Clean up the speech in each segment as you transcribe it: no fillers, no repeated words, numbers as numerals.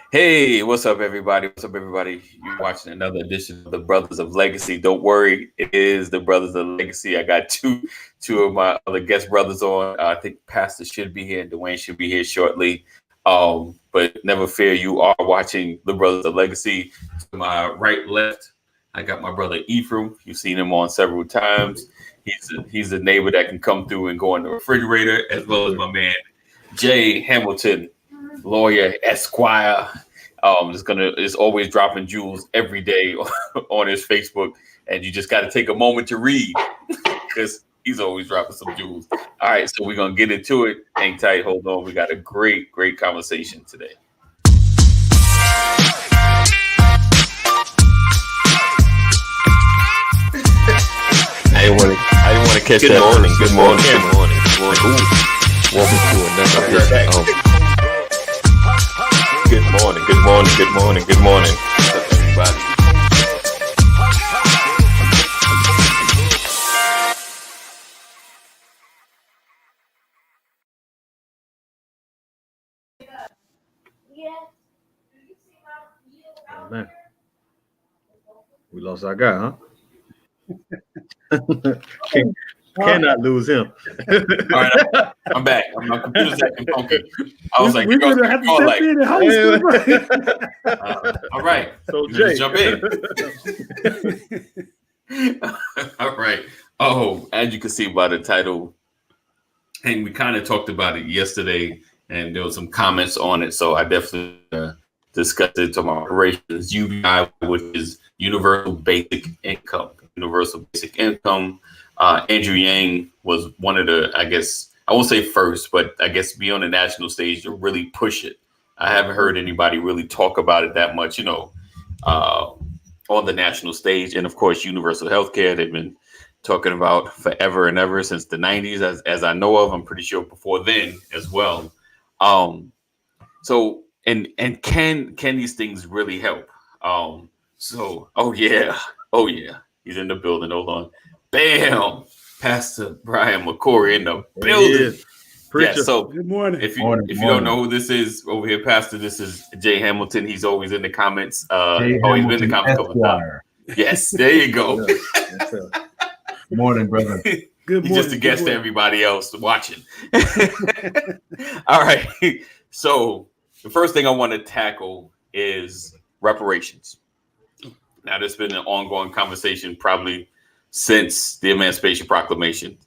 Hey, what's up, everybody? What's up, everybody? You're watching another edition of the Brothers of Legacy. Don't worry, it is the Brothers of Legacy. I got two of my other guest brothers on. I think Pastor should be here, and Dwayne should be here shortly. But never fear, you are watching the Brothers of Legacy. To my right, left, I got my brother Ephraim. You've seen him on several times. He's a neighbor that can come through and go in the refrigerator, as well as my man Jay Hamilton, lawyer, Esquire. Is always dropping jewels every day on his Facebook, and you just got to take a moment to read because he's always dropping some jewels. All right, so we're gonna get into it. Hang tight, hold on. We got a great conversation today. I didn't want to catch that. Morning. Good morning. Welcome to another edition of. Good morning. What's up, everybody? Oh, man. We lost our guy, huh? Cannot lose him. All right, I'm back. My computer's acting funky. I was like, we're gonna have to step in and host. all right. So Jay, jump in. All right. Oh, as you can see by the title, and we kind of talked about it yesterday, and there was some comments on it. So I definitely discussed it to my operations UBI, which is Universal Basic Income. Andrew Yang was one of the, I guess, I won't say first, but I guess be on the national stage to really push it. I haven't heard anybody really talk about it that much, on the national stage. And of course, universal healthcare, they've been talking about forever and ever since the 90s, as I know of. I'm pretty sure before then as well. So can these things really help? Oh yeah, he's in the building. Hold on. Bam! Pastor Brian McCory in the building. Yeah, so good morning. If you don't know who this is over here, Pastor, this is Jay Hamilton. He's always in the comments. He's been in the comments a couple of times. Yes, there you go. Good morning, brother. Good morning. He's just a guest to everybody else watching. All right. So the first thing I want to tackle is reparations. Now, there's been an ongoing conversation probably since the Emancipation Proclamation.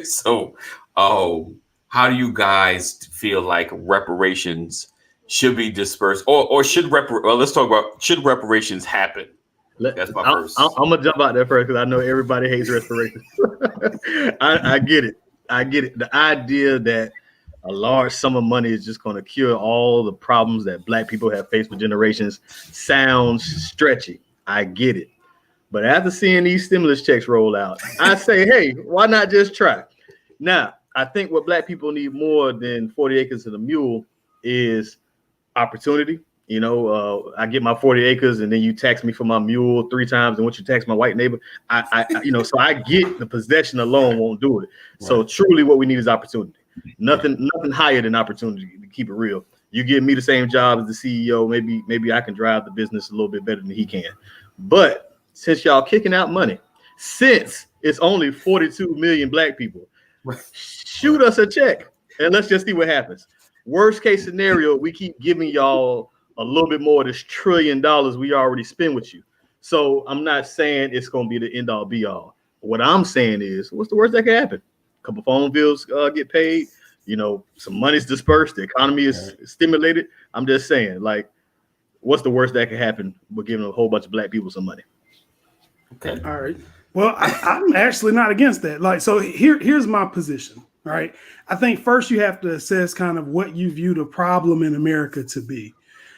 So, how do you guys feel like reparations should be dispersed, or should let's talk about, should reparations happen? That's my first. I'm gonna jump out there first because I know everybody hates reparations. I get it. The idea that a large sum of money is just going to cure all the problems that Black people have faced for generations sounds stretchy. I get it. But after seeing these stimulus checks roll out, I say, hey, why not just try? Now, I think what Black people need more than 40 acres and a mule is opportunity. I get my 40 acres and then you tax me for my mule 3 times and what you tax my white neighbor. So I get the possession alone won't do it. Right. So truly what we need is opportunity. Nothing higher than opportunity, to keep it real. You give me the same job as the CEO, maybe I can drive the business a little bit better than he can. But since y'all kicking out money, since it's only 42 million Black people, shoot us a check and let's just see what happens. Worst case scenario, we keep giving y'all a little bit more of this $1 trillion we already spend with you. So I'm not saying it's going to be the end all be all. What I'm saying is, what's the worst that can happen? A couple phone bills get paid, some money's dispersed, the economy is stimulated. I'm just saying, like, what's the worst that can happen? We're giving a whole bunch of Black people some money. Okay. All right. Well, I'm actually not against that. Like, so here's my position. All right. I think first you have to assess kind of what you view the problem in America to be.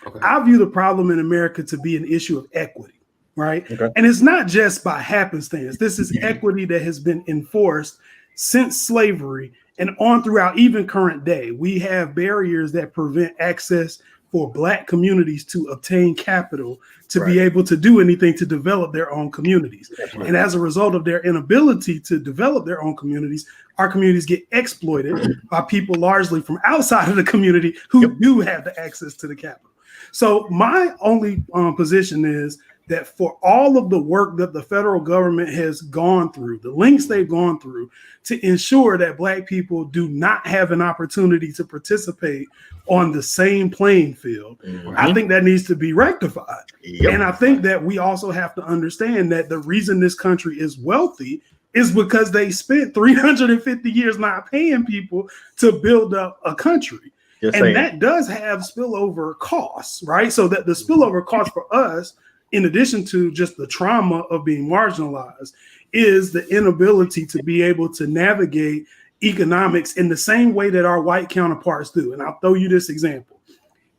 Okay. I view the problem in America to be an issue of equity, right? Okay. And it's not just by happenstance. This is equity that has been enforced since slavery and on throughout even current day. We have barriers that prevent access for Black communities to obtain capital to be able to do anything to develop their own communities. And as a result of their inability to develop their own communities, our communities get exploited by people largely from outside of the community who do have the access to the capital. So my only position is that for all of the work that the federal government has gone through, the links they've gone through to ensure that Black people do not have an opportunity to participate on the same playing field, I think that needs to be rectified. And I think that we also have to understand that the reason this country is wealthy is because they spent 350 years not paying people to build up a country. That does have spillover costs, right? So that the spillover cost for us, in addition to just the trauma of being marginalized, is the inability to be able to navigate economics in the same way that our white counterparts do. And I'll throw you this example.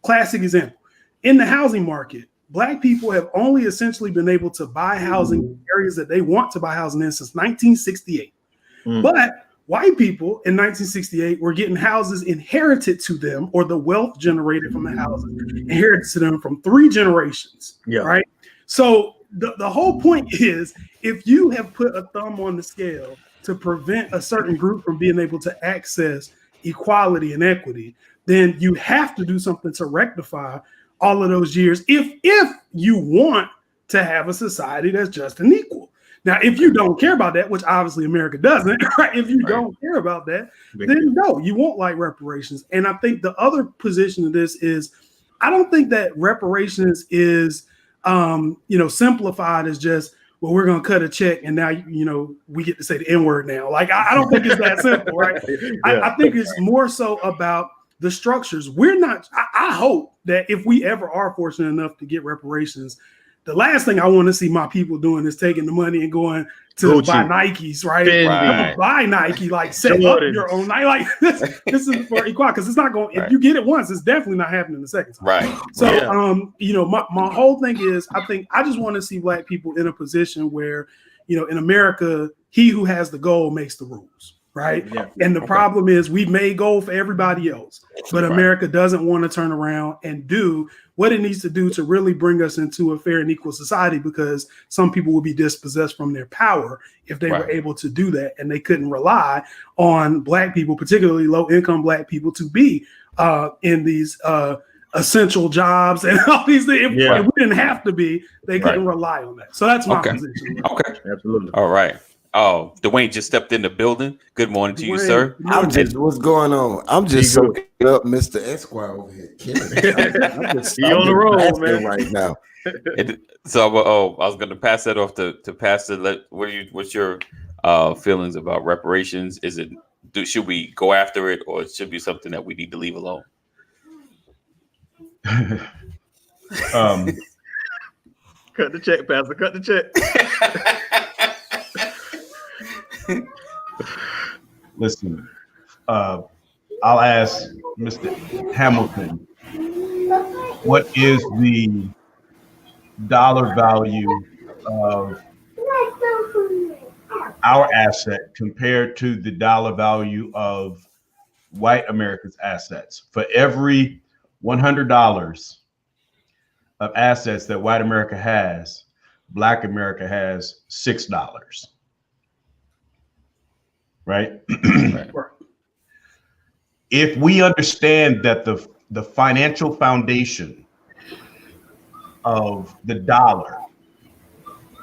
Classic example. In the housing market, Black people have only essentially been able to buy housing in areas that they want to buy housing in since 1968. But white people in 1968 were getting houses inherited to them, or the wealth generated from the houses inherited to them from 3 generations, right? So the whole point is, if you have put a thumb on the scale to prevent a certain group from being able to access equality and equity, then you have to do something to rectify all of those years if you want to have a society that's just and equal. Now, if you don't care about that, which obviously America doesn't, right? If you don't care about that, then no, you won't like reparations. And I think the other position of this is, I don't think that reparations is, simplified as just, well, we're going to cut a check and now, we get to say the N-word now. Like, I don't think it's that simple, right? I think it's more so about the structures. I hope that if we ever are fortunate enough to get reparations, the last thing I want to see my people doing is taking the money and going to buy Nikes, right? Buy Nike, like set up your own Nike. Like this is for equality, because it's not going. If you get it once, it's definitely not happening the second time. Right. So, my whole thing is, I just want to see Black people in a position where, in America, he who has the goal makes the rules. Right. Yeah. And the problem is, we've made goal for everybody else, but America doesn't want to turn around and do what it needs to do to really bring us into a fair and equal society, because some people will be dispossessed from their power if they were able to do that. And they couldn't rely on Black people, particularly low income Black people, to be in these essential jobs and all these things. If we didn't have to be, they couldn't rely on that. So that's my position. Okay. Absolutely. All right. Oh, Dwayne just stepped in the building. Good morning to you, sir. What's going on? I'm just soaking up Mr. Esquire over here. I'm just on the road, man, right now. I was going to pass that off to Pastor. What's your feelings about reparations? Should we go after it, or it should be something that we need to leave alone? Cut the check, Pastor. Cut the check. Listen, I'll ask Mr. Hamilton, what is the dollar value of our asset compared to the dollar value of white America's assets? For every $100 of assets that white America has, Black America has $6. Right? If we understand that the financial foundation of the dollar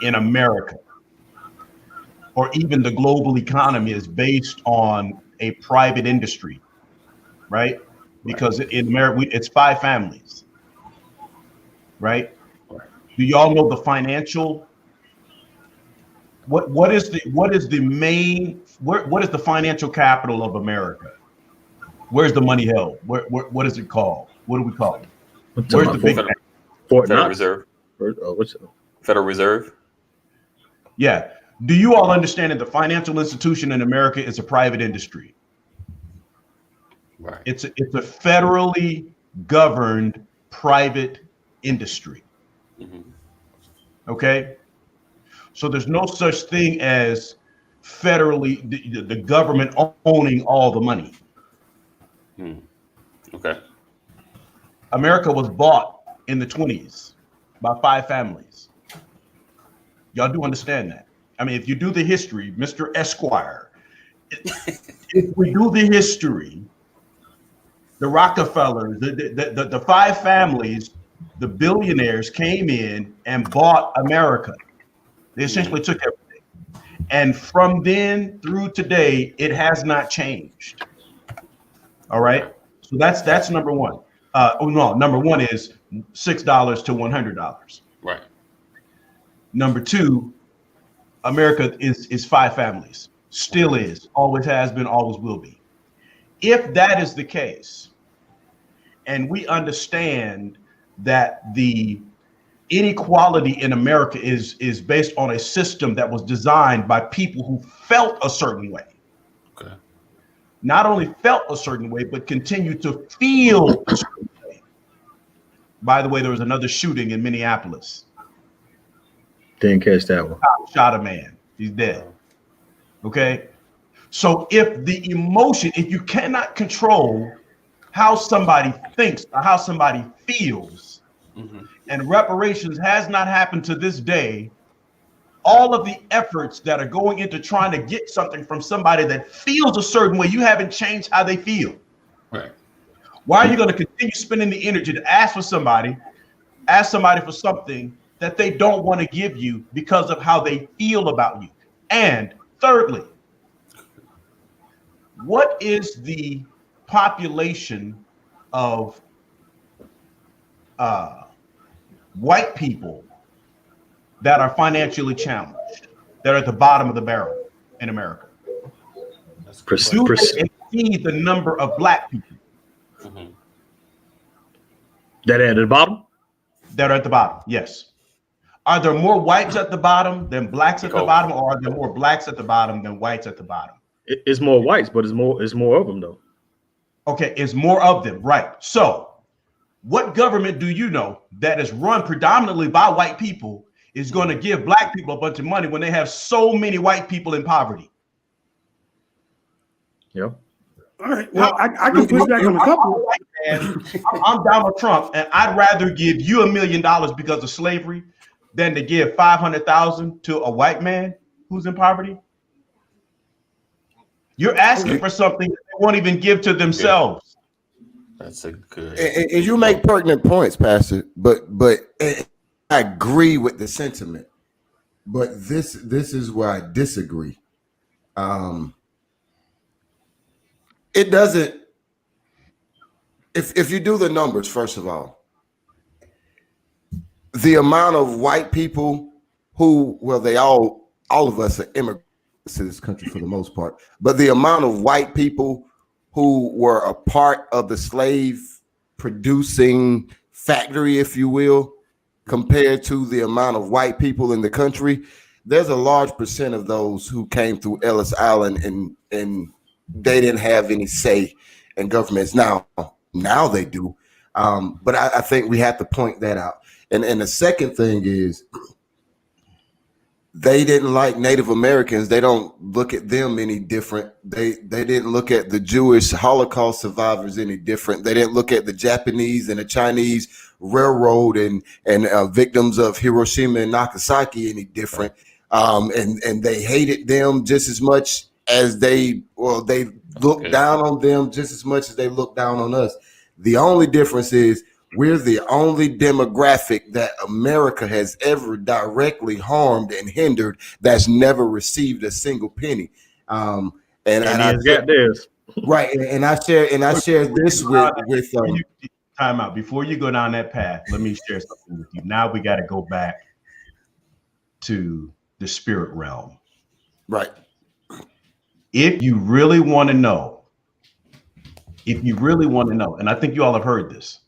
in America, or even the global economy, is based on a private industry, right? Because in America, it's 5 families, right? Do y'all know the financial? What is the financial capital of America? Where's the money held? What is it called? What do we call it? Where's the big Federal Reserve? Federal Reserve? Yeah. Do you all understand that the financial institution in America is a private industry? Right. It's a federally governed private industry. Mm-hmm. Okay. So there's no such thing as federally the government owning all the money. Okay. America was bought in the 20s by 5 families. Y'all do understand that? I mean, if you do the history, Mr. Esquire, if we do the history, the Rockefellers, the five families, the billionaires came in and bought America. They essentially took everything. And from then through today, it has not changed. All right. So that's number one. Number one is $6 to $100. Right. Number two, America is five families. Still is, always has been, always will be. If that is the case, and we understand that the inequality in America is based on a system that was designed by people who felt a certain way. Okay. Not only felt a certain way, but continue to feel a certain way. By the way, there was another shooting in Minneapolis. Didn't catch that one. Shot a man. He's dead. Okay. So if the emotion, if you cannot control how somebody thinks or how somebody feels, and reparations has not happened to this day, all of the efforts that are going into trying to get something from somebody that feels a certain way, you haven't changed how they feel. Right. Why are you going to continue spending the energy to ask somebody for something that they don't want to give you because of how they feel about you? And thirdly, what is the population of white people that are financially challenged, that are at the bottom of the barrel in America? Do they exceed the number of black people that are at the bottom? That are at the bottom, yes. Are there more whites at the bottom than blacks at the bottom, or are there more blacks at the bottom than whites at the bottom? It's more whites, but it's more of them though. Okay, it's more of them, right? So, what government do you know that is run predominantly by white people is going to give black people a bunch of money when they have so many white people in poverty? Yeah. All right. Well, I can push back on a couple. I'm Donald Trump, and I'd rather give you $1 million because of slavery than to give $500,000 to a white man who's in poverty. You're asking for something that they won't even give to themselves. That's a good. And you make pertinent points, Pastor. But I agree with the sentiment. But this is where I disagree. It doesn't. If you do the numbers, first of all, the amount of white people who, well, all of us are immigrants to this country for the most part, but the amount of white people who were a part of the slave producing factory, if you will, compared to the amount of white people in the country, there's a large percent of those who came through Ellis Island and they didn't have any say in governments. Now they do. But I think we have to point that out. And the second thing is, they didn't like Native Americans. They don't look at them any different. They didn't look at the Jewish Holocaust survivors any different. They didn't look at the Japanese and the Chinese railroad and victims of Hiroshima and Nagasaki any different. And they hated them just as much as they looked down on them just as much as they looked down on us. The only difference is we're the only demographic that America has ever directly harmed and hindered that's never received a single penny. And I got this right. And I share this with time out. Before you go down that path, let me share something with you. Now we got to go back to the spirit realm. Right. If you really want to know, and I think you all have heard this,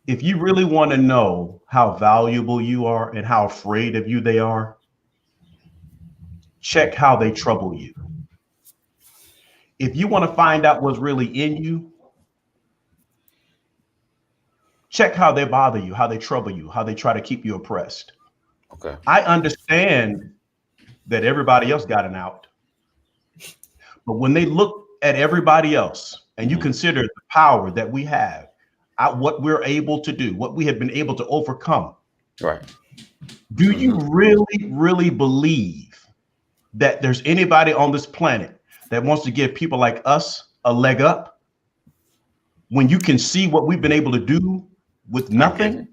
if you really want to know how valuable you are and how afraid of you they are, check how they trouble you. If you want to find out what's really in you, check how they bother you, how they trouble you, how they try to keep you oppressed. Okay. I understand that everybody else got an out. But when they look at everybody else and you consider the power that we have, what we're able to do, what we have been able to overcome. Right. Do you really, really believe that there's anybody on this planet that wants to give people like us a leg up? when you can see what we've been able to do with nothing?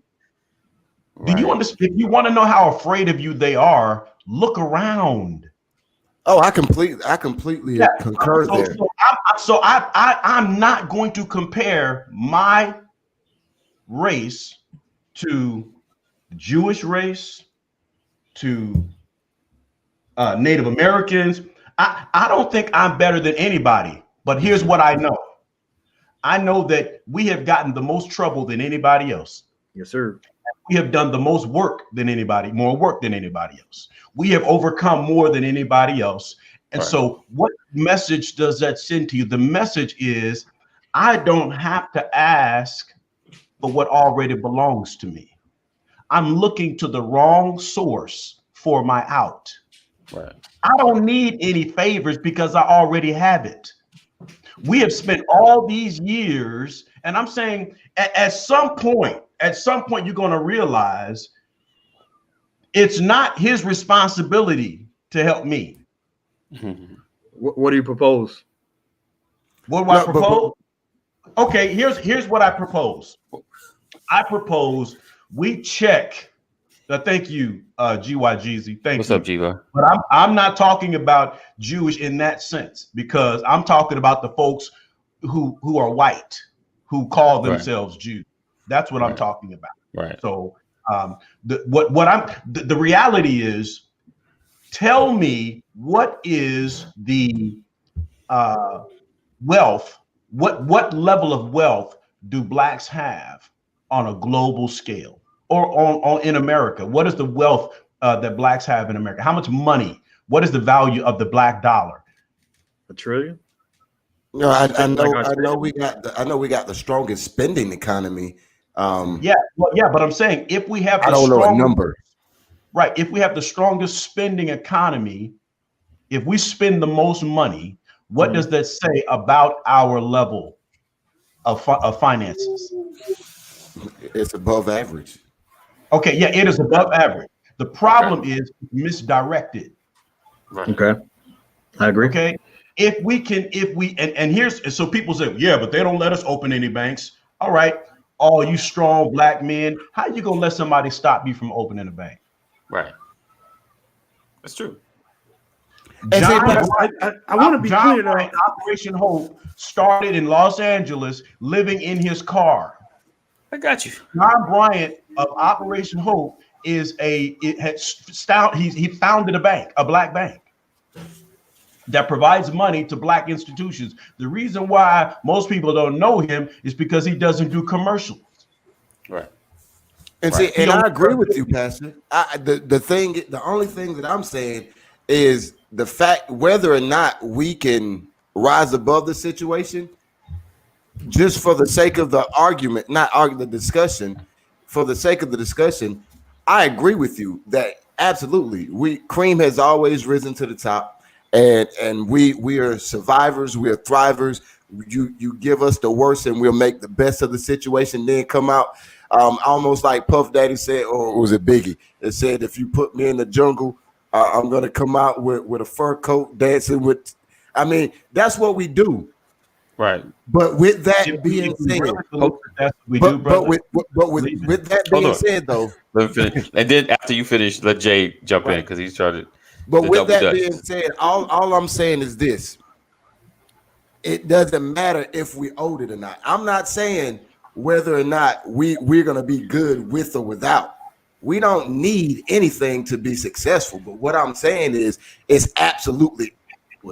Right. Do you understand? If you want to know how afraid of you they are, look around. Oh, I completely concur there. I'm not going to compare my race to the Jewish race, to Native Americans. I don't think I'm better than anybody, but here's what I know. I know that we have gotten the most trouble than anybody else. Yes, sir. We have done the most work than anybody, more work than anybody else. We have overcome more than anybody else. And so what message does that send to you? The message is, I don't have to ask for what already belongs to me. I'm looking to the wrong source for my out. Right. I don't need any favors because I already have it. We have spent all these years, and I'm saying at some point, you're going to realize it's not his responsibility to help me. What do you propose? What do I propose? Okay, here's what I propose. I propose we check. Thank you, GYGZ. What's up, Jiva? But I'm not talking about Jewish in that sense, because I'm talking about the folks who are white, who call themselves Jews. That's what I'm talking about. Right. So the reality is, tell me what is the wealth? What level of wealth do blacks have on a global scale, or on in America? What is the wealth that blacks have in America? How much money? What is the value of the black dollar? $1 trillion? No, I know we got the strongest spending economy. But I'm saying, if we have, I don't know a number. Right. If we have the strongest spending economy, if we spend the most money, what does that say about our level of finances? It's above average. Okay, yeah, it is above average. The problem is misdirected. Right. Okay, I agree. Okay, and here's, so people say, yeah, but they don't let us open any banks. All right, all you strong black men, how you gonna let somebody stop you from opening a bank? Right. That's true. I want to be clear though. Operation Hope started in Los Angeles, living in his car. I got you. John Bryant of Operation Hope he founded a bank, a black bank, that provides money to black institutions. The reason why most people don't know him is because he doesn't do commercials. Right. And see, and I agree with you, Pastor. The only thing that I'm saying is the fact whether or not we can rise above the situation, just for the sake of the argument, not argue the discussion, for the sake of the discussion, I agree with you that absolutely cream has always risen to the top, and we are survivors, we are thrivers. You give us the worst and we'll make the best of the situation, then come out almost like Puff Daddy said, or was it Biggie? It said, if you put me in the jungle, I'm gonna come out with a fur coat dancing with. I mean, that's what we do. Right. But with that being said, with that being said, though, let me finish. And then after you finish, let Jay jump in because he's trying to. But with that being said, all I'm saying is this: it doesn't matter if we owed it or not. I'm not saying whether or not we're gonna be good with or without. We don't need anything to be successful. But what I'm saying is, it's absolutely.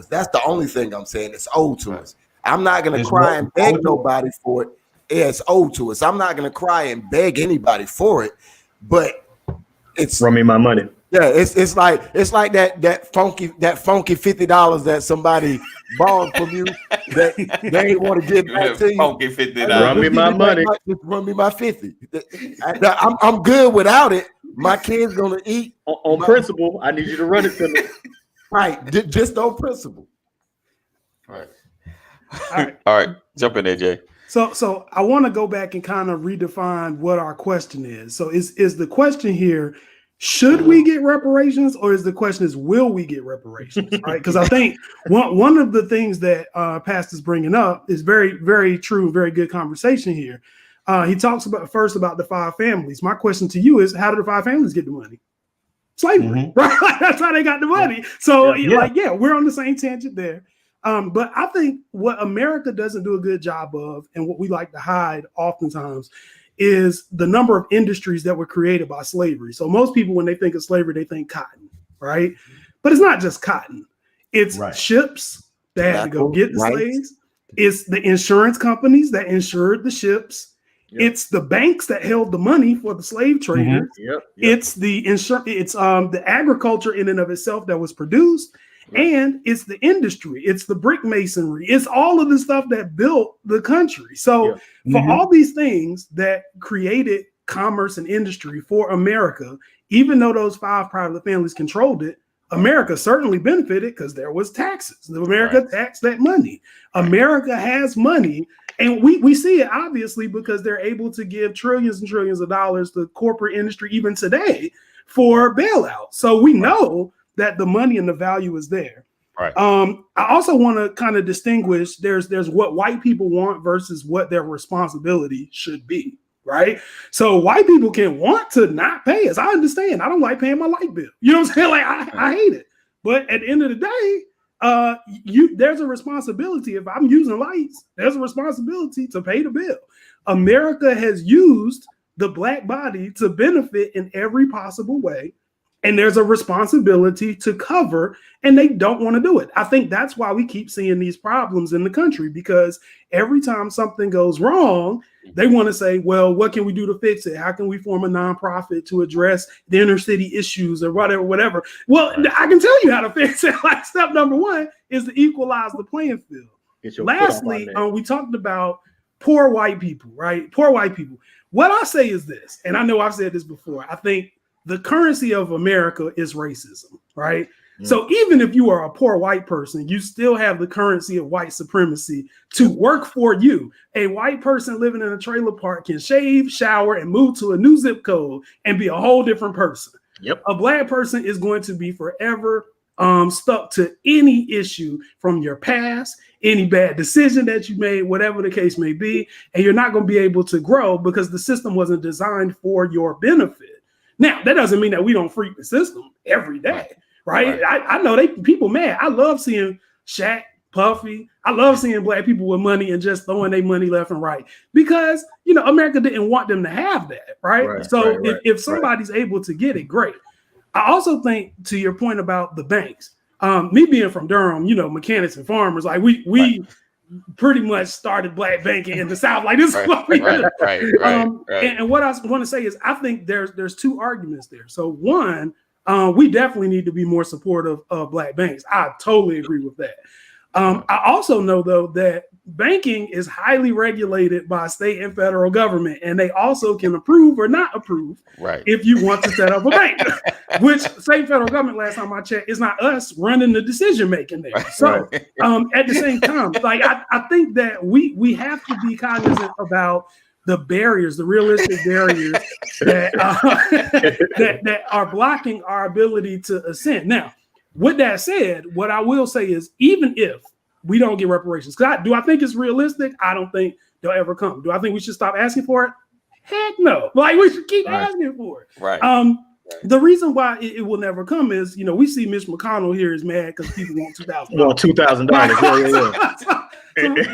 That's the only thing I'm saying. It's owed to us. I'm not going to cry and beg nobody for it. It's owed to us. I'm not going to cry and beg anybody for it, but it's run me my money. Yeah, it's like that funky $50 that somebody borrowed from you that they ain't want to give back to you. Funky $50. Run me my money. Run me my 50. I'm good without it. My kid's gonna eat on principle. I need you to run it to me. Right, just on principle. All right. Jump in there, Jay. So I want to go back and kind of redefine what our question is. So is the question here, should we get reparations, or is the question is, will we get reparations? Right? Because I think one of the things that Pastor's bringing up is very, very true, very good conversation here. He talks about the 5 families. My question to you is, how did the 5 families get the money? Slavery, right? That's how they got the money. So we're on the same tangent there. But I think what America doesn't do a good job of, and what we like to hide oftentimes, is the number of industries that were created by slavery. So most people, when they think of slavery, they think cotton, right? But it's not just cotton. It's ships that had to go get the slaves. It's the insurance companies that insured the ships. It's the banks that held the money for the slave traders. It's the It's the agriculture in and of itself that was produced. And it's the industry, it's the brick masonry, it's all of the stuff that built the country. So for all these things that created commerce and industry for America, even though those 5 private families controlled it, America certainly benefited because there was taxes. America taxed that money. America has money. And we see it obviously because they're able to give trillions and trillions of dollars to corporate industry even today for bailout. So we know that the money and the value is there. Right. I also want to kind of distinguish, there's what white people want versus what their responsibility should be, right? So white people can want to not pay us. I understand. I don't like paying my light bill. You know what I'm saying? Like I hate it. But at the end of the day, there's a responsibility. If I'm using lights, there's a responsibility to pay the bill. America has used the black body to benefit in every possible way. And there's a responsibility to cover, and they don't want to do it. I think that's why we keep seeing these problems in the country, because every time something goes wrong, they want to say, well, what can we do to fix it? How can we form a nonprofit to address the inner city issues or whatever? Well, I can tell you how to fix it. Like step number 1 is to equalize the playing field. Lastly, we talked about poor white people, right? Poor white people. What I say is this, and I know I've said this before, I think the currency of America is racism, right? So even if you are a poor white person, you still have the currency of white supremacy to work for you. A white person living in a trailer park can shave, shower, and move to a new zip code and be a whole different person. A black person is going to be forever stuck to any issue from your past, any bad decision that you made, whatever the case may be, and you're not going to be able to grow because the system wasn't designed for your benefit. Now, that doesn't mean that we don't freak the system every day, right? I know people mad. I love seeing Shaq, Puffy. I love seeing black people with money and just throwing their money left and right because, America didn't want them to have that, right? If somebody's able to get it, great. I also think, to your point about the banks, me being from Durham, mechanics and farmers, like we pretty much started black banking in the South. Like this is what we do. And what I want to say is I think there's 2 arguments there. So one, we definitely need to be more supportive of black banks. I totally agree with that. I also know, though, that banking is highly regulated by state and federal government, and they also can approve or not approve if you want to set up a bank, which state and federal government, last time I checked, is not us running the decision making there. So at the same time, like I think that we have to be cognizant about the barriers, the realistic barriers that are blocking our ability to ascend. Now, with that said, what I will say is, even if we don't get reparations, do I think it's realistic? I don't think they'll ever come. Do I think we should stop asking for it? Heck no. Like we should keep asking for it. The reason why it will never come is, we see Mitch McConnell here is mad because people want $2,000. Well, $2,000.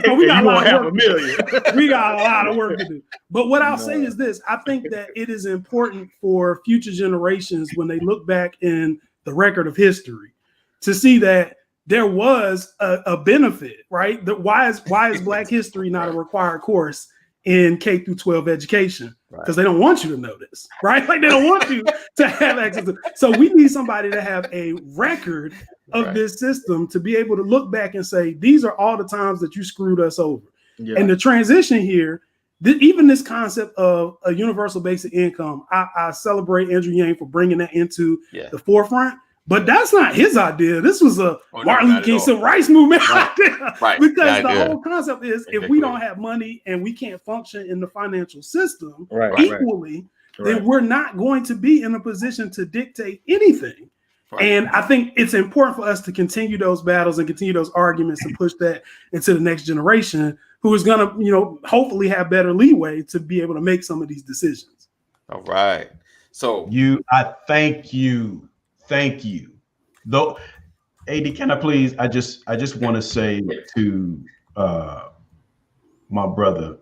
So we got $1 million. We got a lot of work to do. But what I'll say is this: I think that it is important for future generations, when they look back in the record of history, to see that there was a benefit, right? Why is Black history not a required course in K through 12 education? Because they don't want you to know this, right? Like they don't want you to have access to. So we need somebody to have a record of this system to be able to look back and say, these are all the times that you screwed us over. And the transition here, even this concept of a universal basic income, I celebrate Andrew Yang for bringing that into the forefront. But that's not his idea. This was a Martin Luther King Civil Rights Movement idea. Because the whole concept is, if we don't have money and we can't function in the financial system equally, then we're not going to be in a position to dictate anything. Right. And I think it's important for us to continue those battles and continue those arguments and push that into the next generation, who is going to, hopefully have better leeway to be able to make some of these decisions. All right. So I thank you. Thank you. Though, AD, can I please? I just want to say to my brother,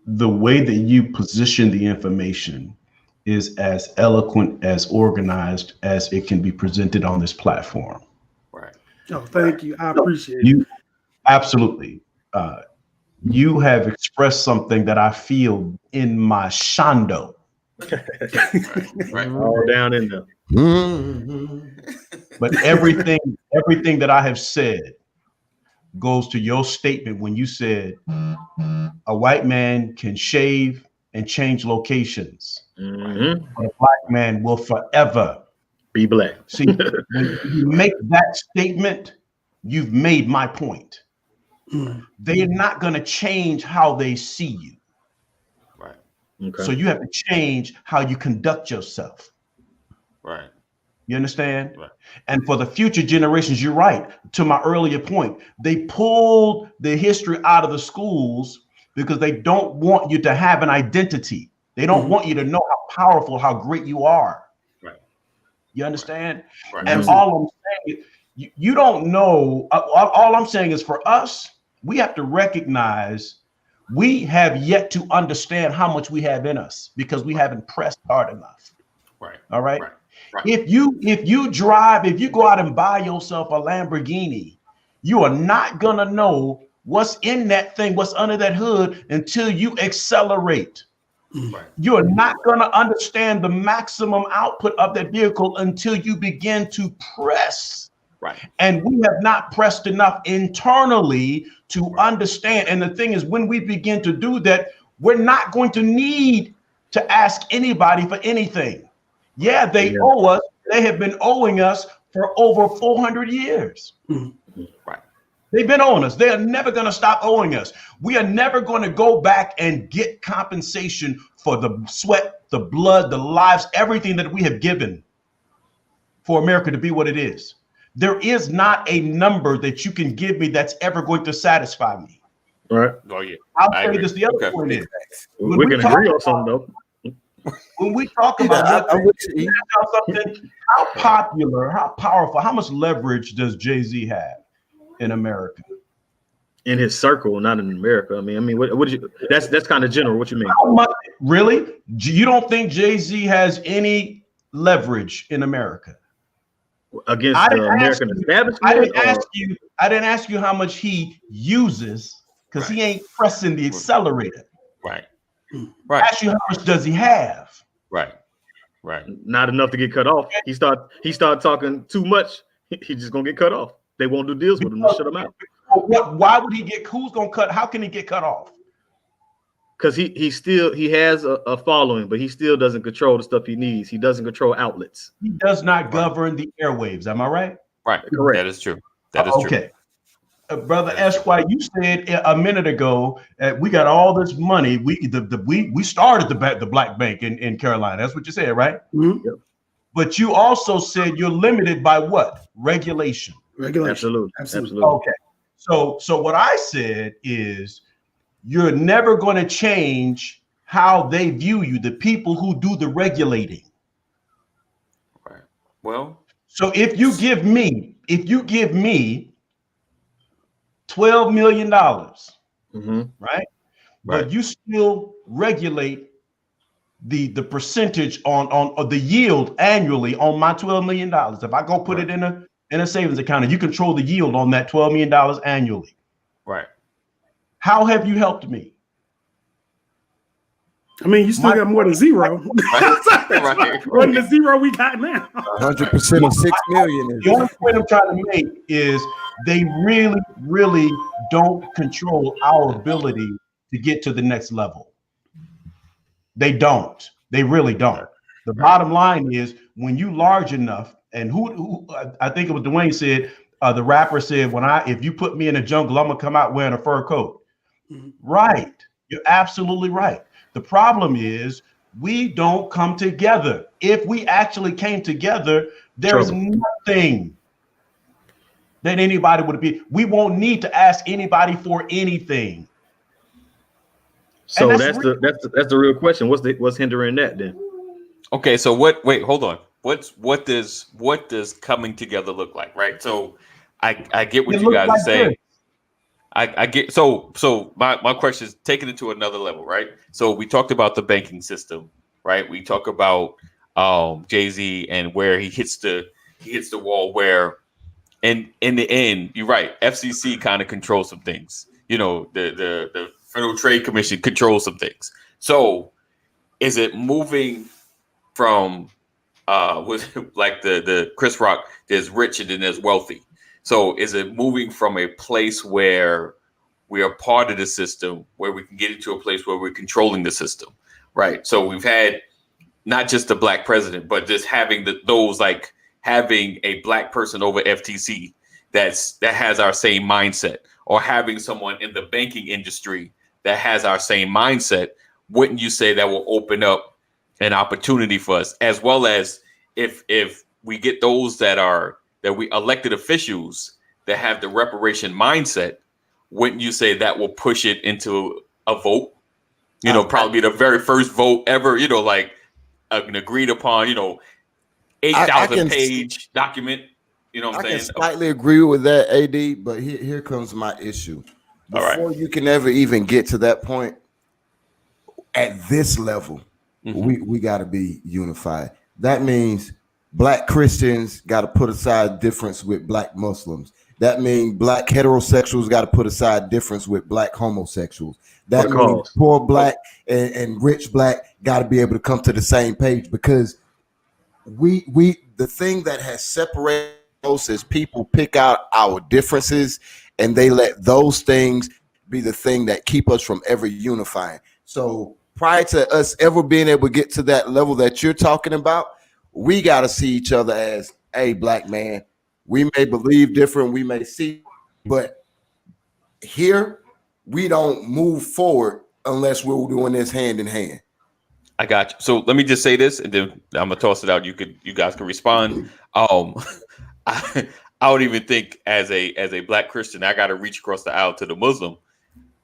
the way that you position the information is as eloquent, as organized as it can be presented on this platform. Right. Oh, thank you. I appreciate it. Absolutely. You have expressed something that I feel in my shando. Right. All down in there. But everything that I have said goes to your statement when you said a white man can shave and change locations. Mm-hmm. But a black man will forever be black. See, when you make that statement, you've made my point. They're not going to change how they see you. Right. Okay. So you have to change how you conduct yourself. Right. You understand? Right. And for the future generations, you're right. To my earlier point, they pulled the history out of the schools because they don't want you to have an identity. They don't want you to know how powerful, how great you are. Right. You understand? Right. And all I'm saying is, you don't know. All I'm saying is, for us, we have to recognize we have yet to understand how much we have in us because we haven't pressed hard enough. Right. All right. Right. Right. If you go out and buy yourself a Lamborghini, you are not gonna know what's in that thing, what's under that hood, until you accelerate. Right. You're not gonna understand the maximum output of that vehicle until you begin to press. Right. And we have not pressed enough internally to understand. And the thing is, when we begin to do that, we're not going to need to ask anybody for anything. Yeah, they owe us. They have been owing us for over 400 years. Right. They've been owing us. They are never going to stop owing us. We are never going to go back and get compensation for the sweat, the blood, the lives, everything that we have given for America to be what it is. There is not a number that you can give me that's ever going to satisfy me. All right. Oh, yeah. I'll say this. The other point is, we can agree on something though. When we talk about something, how popular, how powerful, how much leverage does Jay-Z have in America? In his circle, not in America. I mean, what you? That's kind of general. What you mean? How much, really? You don't think Jay-Z has any leverage in America against the American establishment? I didn't ask you how much he uses, because he ain't pressing the accelerator. Right. Right. Ask you how much does he have? Right. Right. Not enough to get cut off. He start talking too much. He's just gonna get cut off. They won't do deals with him to shut him out. Why would he get? Who's gonna cut? How can he get cut off? Because he has a following, but he still doesn't control the stuff he needs. He doesn't control outlets. He does not govern the airwaves. Am I right? Right. Correct. That is true. That is true. Brother Esquire, you said a minute ago we got all this money. We started the Black Bank in Carolina. That's what you said, right? Mm-hmm. Yep. But you also said you're limited by what? Regulation. Absolutely. Okay. So what I said is you're never going to change how they view you, the people who do the regulating. Right. Well. So if you give me $12 million, right? But you still regulate the percentage on the yield annually on my $12 million. If I go put it in a savings account, and you control the yield on that $12 million annually. Right. How have you helped me? I mean, you still got more than zero. Right. More than the zero we got now. 100% of 6 million. The only point I'm trying to make is they really, really don't control our ability to get to the next level. They don't. They really don't. The bottom line is, when you large enough, and who I think it was Dwayne said, the rapper said, if you put me in a jungle, I'm gonna come out wearing a fur coat. Right. You're absolutely right. The problem is we don't come together. If we actually came together, there's nothing that anybody would be. We won't need to ask anybody for anything. So that's the real question. What's hindering that then? Okay, so wait, hold on. What does coming together look like, right? So I get what you guys are saying. I get so my question is taking it to another level, right? So we talked about the banking system, right? We talk about Jay-Z and where he hits the wall, where and in the end, you're right, FCC kind of controls some things. You know, the Federal Trade Commission controls some things. So is it moving from with like the Chris Rock, there's rich and then there's wealthy. So is it moving from a place where we are part of the system, where we can get into a place where we're controlling the system, right? So we've had not just the black president, but just having those like having a black person over FTC that has our same mindset, or having someone in the banking industry that has our same mindset. Wouldn't you say that will open up an opportunity for us, as well as if we get those that we elected officials that have the reparation mindset? Wouldn't you say that will push it into a vote? You know, probably the very first vote ever, you know, like an agreed upon, you know, 8,000 page document. You know what I'm saying? I can slightly agree with that, AD, but here comes my issue. Before you can ever even get to that point, at this level, we got to be unified. That means black Christians got to put aside difference with black Muslims. That means black heterosexuals got to put aside difference with black homosexuals. That means poor black and rich black got to be able to come to the same page, because the thing that has separated us is people pick out our differences and they let those things be the thing that keep us from ever unifying. So prior to us ever being able to get to that level that you're talking about, we got to see each other as, hey, black man, we may believe different, we may see, but here we don't move forward unless we're doing this hand in hand. I got you. So let me just say this, and then I'm gonna toss it out. You guys can respond. I don't even think as a black Christian, I got to reach across the aisle to the Muslim.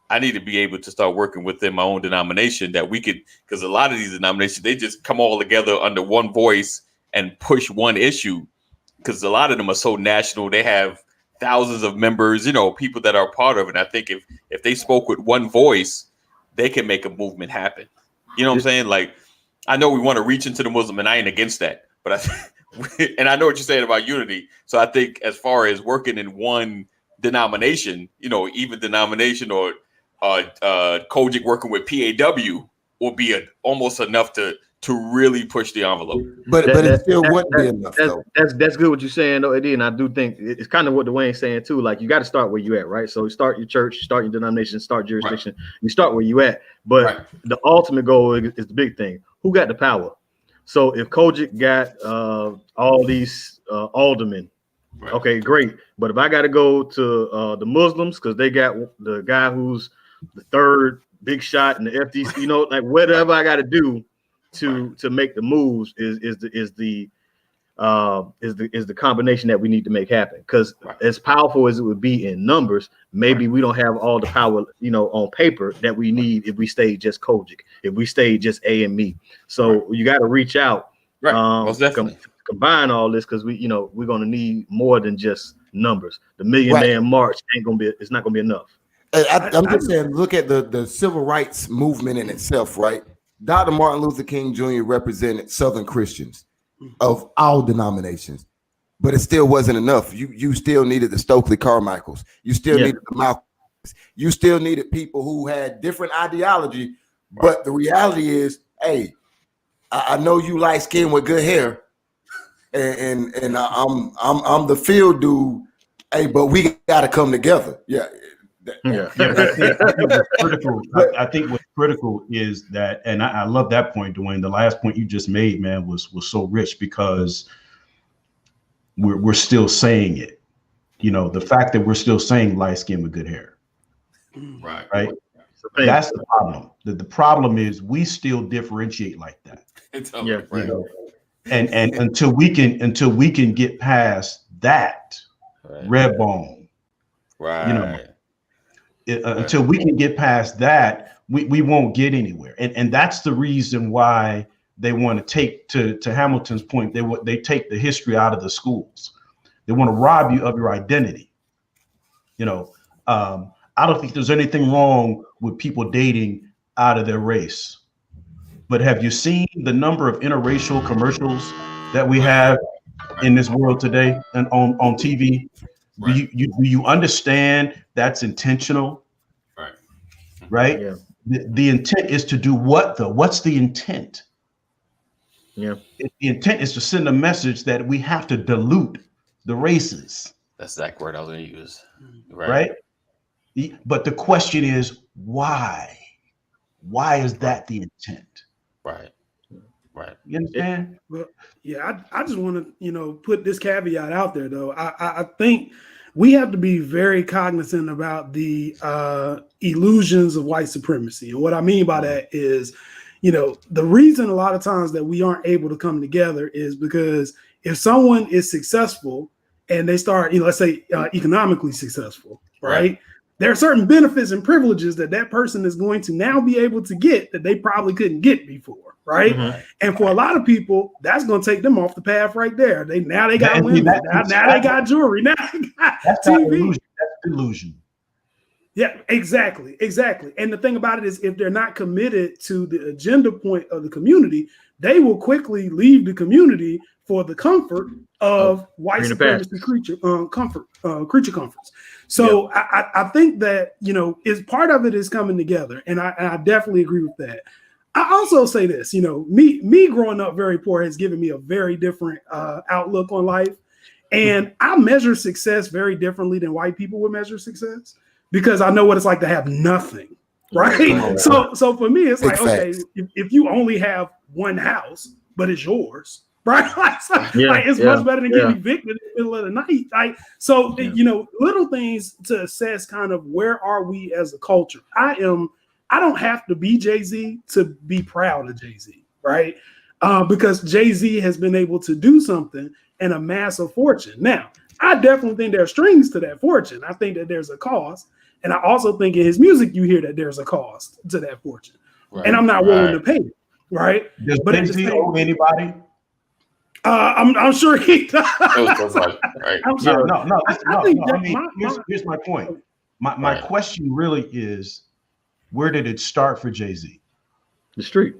I need to be able to start working within my own denomination, that we could, because a lot of these denominations, they just come all together under one voice and push one issue, because a lot of them are so national. They have thousands of members, you know, people that are part of it. And I think if they spoke with one voice, they can make a movement happen. You know what I'm saying? Like, I know we want to reach into the Muslim, and I ain't against that, but and I know what you're saying about unity. So I think as far as working in one denomination, you know, even denomination or Kojic working with PAW will be almost enough to really push the envelope. But it still wouldn't be enough. That's good what you're saying, though, Eddie. And I do think it's kind of what Dwayne's saying too. Like, you got to start where you at, right? So you start your church, start your denomination, start jurisdiction. Right. You start where you at. But the ultimate goal is the big thing. Who got the power? So if Kojic got all these aldermen, okay, great. But if I got to go to the Muslims because they got the guy who's the third big shot in the FTC, you know, like whatever I got to do to make the moves is the combination that we need to make happen. Because as powerful as it would be in numbers, maybe we don't have all the power, you know, on paper that we need if we stay just Kojic, if we stay just A and me. So you got to reach out, combine all this, because we're going to need more than just numbers. The Million Man March it's not going to be enough. I'm just saying, look at the civil rights movement in itself, right? Dr. Martin Luther King Jr. represented Southern Christians of all denominations, but it still wasn't enough. You still needed the Stokely Carmichaels. You still needed the Malcolms. You still needed people who had different ideology. But the reality is, hey, I know you light skin with good hair, and I'm the field dude. Hey, but we got to come together. I think what's critical is that, and I love that point, Dwayne. The last point you just made, man, was so rich, because we're still saying it. You know, the fact that we're still saying light skin with good hair, right? That's the problem. The problem is we still differentiate like that. Yeah. You know? And until we can get past that red bone, you know, until we can get past that, we won't get anywhere. And that's the reason why they want to take, to Hamilton's point, they take the history out of the schools. They want to rob you of your identity. You know, I don't think there's anything wrong with people dating out of their race. But have you seen the number of interracial commercials that we have in this world today and on TV? Do you understand that's intentional? Right? Yeah. The intent is to do what though? What's the intent? Yeah. The intent is to send a message that we have to dilute the races. That's the exact word I was going to use. Right? But the question is why? Why is that the intent? Right. You understand? Well, yeah, I just want to, put this caveat out there though. I think we have to be very cognizant about the illusions of white supremacy. And what I mean by that is, the reason a lot of times that we aren't able to come together is because if someone is successful and they start, let's say economically successful, right? There are certain benefits and privileges that person is going to now be able to get that they probably couldn't get before, right? Mm-hmm. And for a lot of people, that's going to take them off the path right there. They got women, now they got jewelry, now they got TV. That's delusion. Yeah, exactly. And the thing about it is, if they're not committed to the agenda point of the community, they will quickly leave the community for the comfort of white supremacy creature comforts. So yeah. I think that, is part of it is coming together. And I definitely agree with that. I also say this, me growing up very poor has given me a very different outlook on life. And I measure success very differently than white people would measure success because I know what it's like to have nothing. Right. So for me, it's like, okay, if you only have one house, but it's yours. Right, it's much better than getting evicted in the middle of the night. Little things to assess kind of where are we as a culture. I don't have to be Jay-Z to be proud of Jay-Z, right? Because Jay-Z has been able to do something and amass a fortune. Now, I definitely think there are strings to that fortune. I think that there's a cost, and I also think in his music you hear that there's a cost to that fortune, and I'm not willing to pay it, right? Does Jay-Z owe anybody? I'm sure he does. Right. I'm sure. No. Here's my point. My question really is, where did it start for Jay-Z? The street.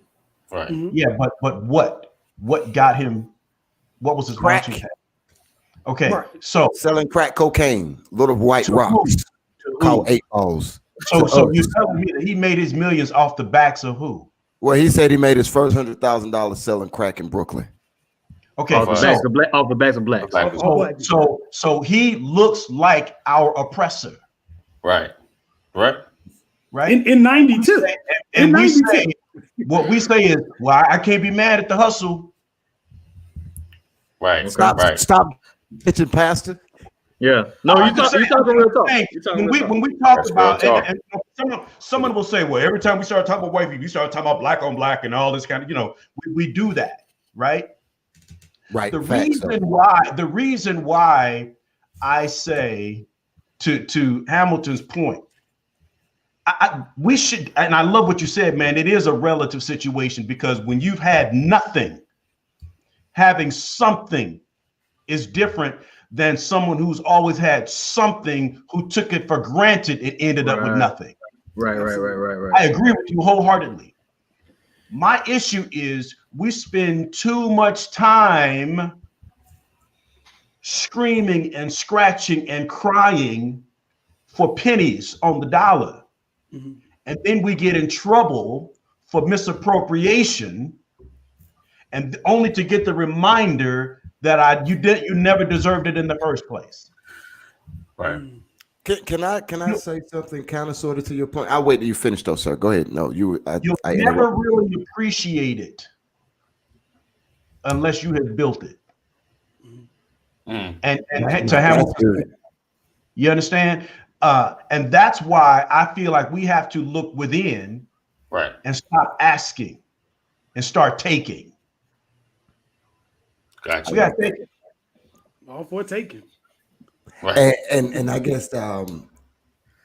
Right. Mm-hmm. Yeah, but what got him? What was his launching pad? Okay, so selling crack cocaine, little white rocks called 8 balls. So you're telling me that he made his millions off the backs of who? Well, he said he made his first $100,000 selling crack in Brooklyn. Okay, off the backs of blacks. So he looks like our oppressor. Right. In 92. And we say, what we say is, well, I can't be mad at the hustle. Right. Stop bitching, Pastor. Yeah. No, you're talking real talk. When we talk about, and someone will say, well, every time we start talking about white people, we start talking about black on black and all this kind of, we do that, right? Right. The reason why I say to Hamilton's point, we should, and I love what you said, man. It is a relative situation because when you've had nothing, having something is different than someone who's always had something who took it for granted and ended up with nothing. Right. I agree with you wholeheartedly. My issue is we spend too much time screaming and scratching and crying for pennies on the dollar. Mm-hmm. And then we get in trouble for misappropriation and only to get the reminder that you never deserved it in the first place. Right. Can I say something kind of sort of to your point? I'll wait till you finish though, sir. Go ahead. No, you'll never really appreciate it unless you have built it. And to have, you understand? And that's why I feel like we have to look within, Right. and stop asking and start taking. Gotcha. We got to take it. All for taking. Right. And I guess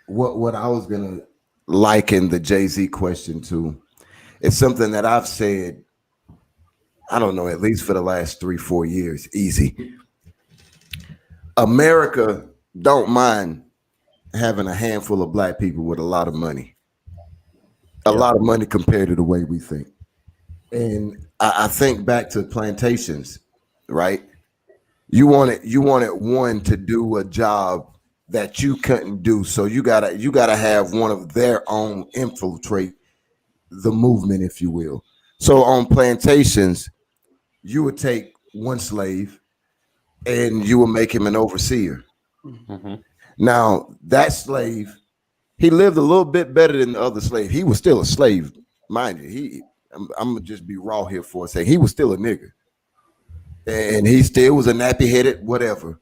what I was gonna liken the Jay-Z question to is something that I've said, I don't know, at least for the last 3-4 years, easy. America don't mind having a handful of black people with a lot of money. A lot of money compared to the way we think. And I think back to plantations, right? You wanted one to do a job that you couldn't do. So you gotta have one of their own infiltrate the movement, if you will. So on plantations, you would take one slave and you would make him an overseer. Mm-hmm. Now that slave, he lived a little bit better than the other slave. He was still a slave, mind you. I'm gonna just be raw here for a second. He was still a nigger, and he still was a nappy headed whatever.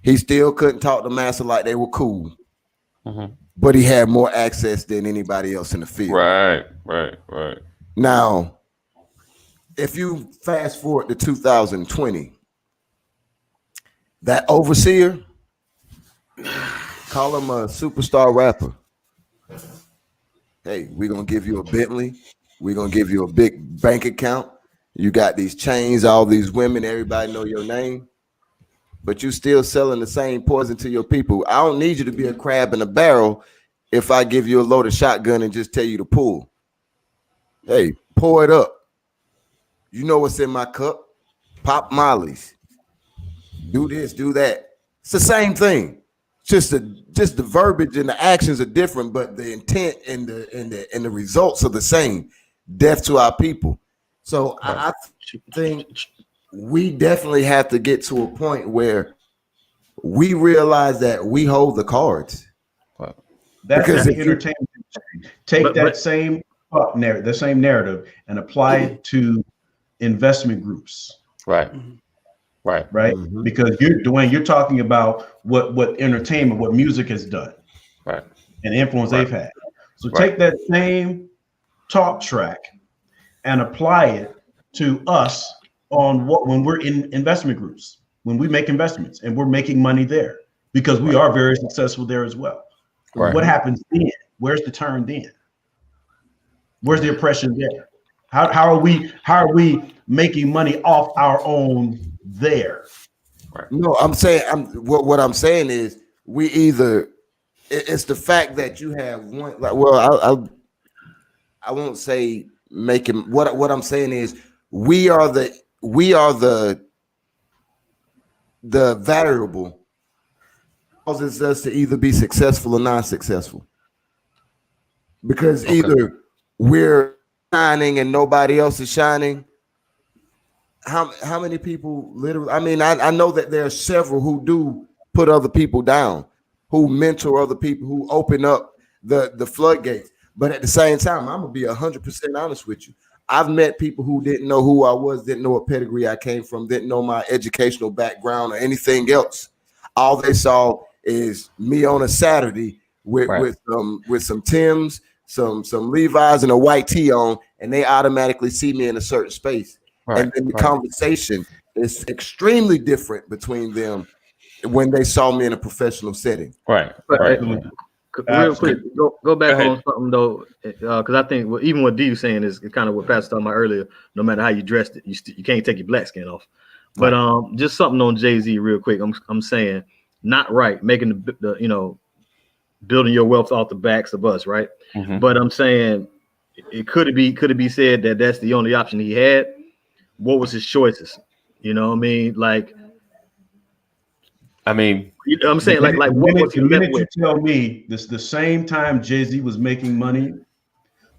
He still couldn't talk to master like they were cool, but he had more access than anybody else in the field. Right. Now, if you fast forward to 2020, that overseer, call him a superstar rapper. Hey, we're gonna give you a Bentley. We're gonna give you a big bank account. You got these chains, all these women, everybody know your name, but you still selling the same poison to your people. I don't need you to be a crab in a barrel if I give you a loaded shotgun and just tell you to pull. Hey, pour it up. You know what's in my cup. Pop Molly's. Do this, do that. It's the same thing. Just the verbiage and the actions are different, but the intent and the results are the same. Death to our people. So I think we definitely have to get to a point where we realize that we hold the cards. That's the entertainment. Take that same narrative and apply it to investment groups. Right. Mm-hmm. Because you're talking about what entertainment, what music has done, right, and the influence they've had. So take that same talk track and apply it to us on when we're in investment groups, when we make investments and we're making money there, because we are very successful there as well. Right. What happens then? Where's the turn then? Where's the oppression there? How are we making money off our own there? Right. No, I'm saying what I'm saying is we either it's the fact that you have one I won't say making what I'm saying is we are the variable causes us to either be successful or non-successful, because either we're shining and nobody else is shining. How many people literally? I mean, I know that there are several who do put other people down, who mentor other people, who open up the floodgates. But at the same time, I'm gonna be 100% honest with you. I've met people who didn't know who I was, didn't know what pedigree I came from, didn't know my educational background or anything else. All they saw is me on a Saturday with some Timbs, some Levi's, and a white tee on, and they automatically see me in a certain space. Right, and then the conversation is extremely different between them when they saw me in a professional setting. Right. Real quick, go back on something though, because I think even what D was saying is kind of what Pastor talking about earlier. No matter how you dressed it, you can't take your black skin off. But just something on Jay-Z real quick. I'm saying not right, making the building your wealth off the backs of us, right? Mm-hmm. But I'm saying it could it be said that that's the only option he had. What was his choices? You know what I mean? Like, I'm saying like what was the minute you tell me this, the same time Jay-Z was making money,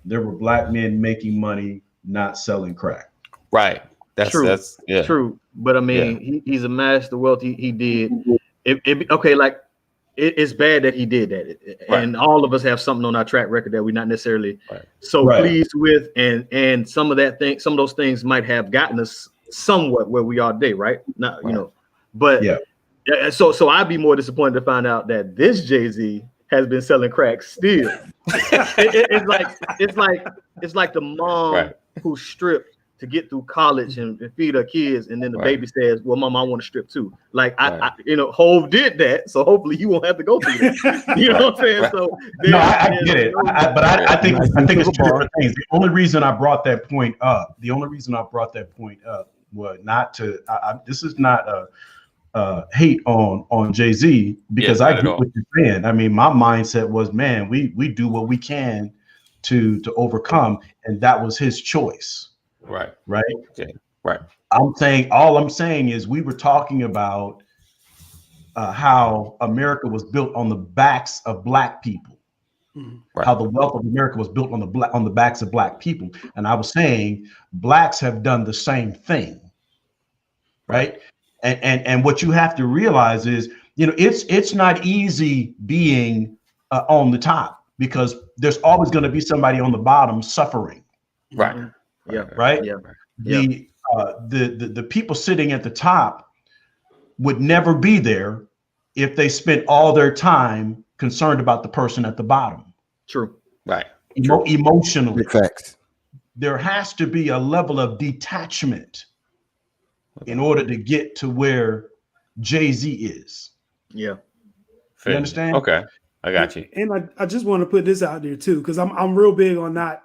there were black men making money not selling crack. Right. That's true. But I mean, he's amassed the wealth he did. It's bad that he did that, and all of us have something on our track record that we're not necessarily pleased with, and some of those things might have gotten us somewhat where we are today, right? Not, but so I'd be more disappointed to find out that this Jay-Z has been selling crack still. It's like the mom who stripped to get through college and feed her kids, and then the baby says, "Well, mom, I want to strip too." Like I Hov did that, so hopefully you won't have to go through that. You know what I'm saying? So no, I get it, but I think it's two different things. The only reason I brought that point up, was not to. This is not a hate on Jay-Z, because I get what you're saying. I mean, my mindset was, man, we do what we can to overcome, and that was his choice. Right. Okay. Right. All I'm saying is we were talking about how America was built on the backs of Black people, how the wealth of America was built on the backs of Black people, and I was saying Blacks have done the same thing, right? And what you have to realize is, it's not easy being on the top, because there's always going to be somebody on the bottom suffering. Right. Yeah. Right. Yeah. The people sitting at the top would never be there if they spent all their time concerned about the person at the bottom. True. Right. Emotionally. Facts. There has to be a level of detachment in order to get to where Jay-Z is. Yeah. You understand? Okay. I got you. And I just want to put this out there too, because I'm real big on not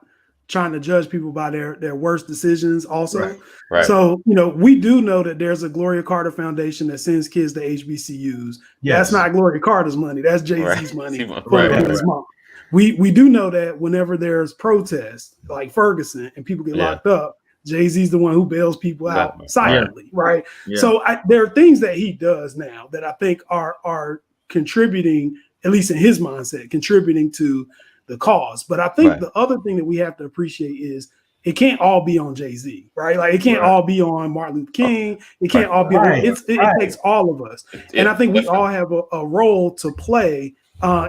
trying to judge people by their worst decisions also. Right. So, we do know that there's a Gloria Carter Foundation that sends kids to HBCUs. Yes. That's not Gloria Carter's money. That's Jay-Z's money. His mom. We do know that whenever there's protests like Ferguson and people get locked up, Jay-Z's the one who bails people out silently, right? Yeah. So there are things that he does now that I think are contributing, at least in his mindset, contributing to the cause. But I think the other thing that we have to appreciate is it can't all be on Jay-Z, right? Like it can't all be on Martin Luther King. It can't all be on it takes all of us. And I think we all have a role to play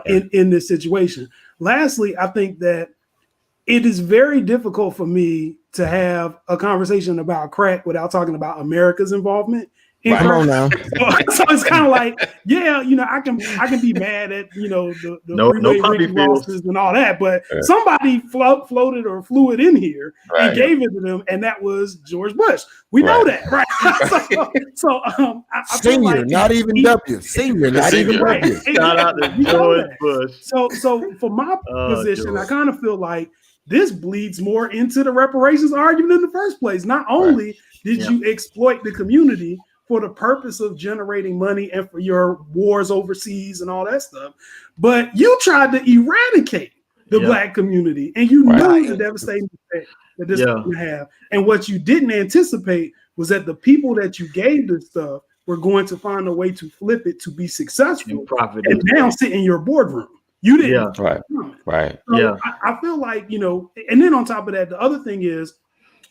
in this situation. Lastly, I think that it is very difficult for me to have a conversation about crack without talking about America's involvement. Come on now. So it's kind of like, I can be mad at the Ricky Rosses and all that, but somebody floated or flew it in here and gave it to them, and that was George Bush. We know that, right? I Senior, feel like not even W. Senior, not even W. Shout out to George Bush. So for my position, I kind of feel like this bleeds more into the reparations argument in the first place. Not only did you exploit the community for the purpose of generating money and for your wars overseas and all that stuff, but you tried to eradicate the Black community, and you knew the devastating effect that this would have. And what you didn't anticipate was that the people that you gave this stuff were going to find a way to flip it to be successful and now sit in your boardroom. You didn't. Right. So I feel like, and then on top of that, the other thing is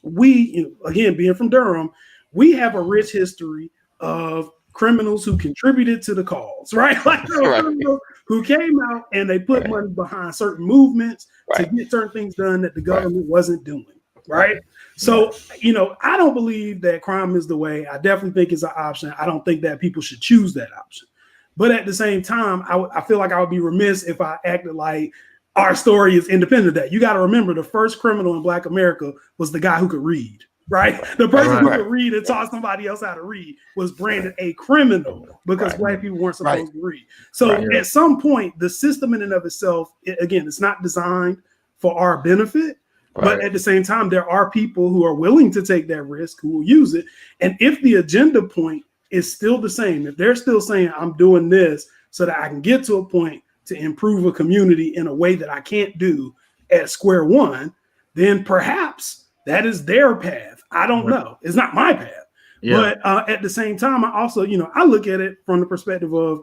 we, again, being from Durham, we have a rich history of criminals who contributed to the cause, right? Like criminals who came out and they put money behind certain movements to get certain things done that the government wasn't doing, right? So, I don't believe that crime is the way. I definitely think it's an option. I don't think that people should choose that option. But at the same time, I feel like I would be remiss if I acted like our story is independent of that. You got to remember, the first criminal in Black America was the guy who could read. Right, the person who could read and taught somebody else how to read was branded a criminal because Black people weren't supposed to read. So at some point, the system in and of itself, again, it's not designed for our benefit, but at the same time, there are people who are willing to take that risk, who will use it. And if the agenda point is still the same, if they're still saying, I'm doing this so that I can get to a point to improve a community in a way that I can't do at square one, then perhaps that is their path. I don't know. It's not my path. But at the same time, I also, I look at it from the perspective of,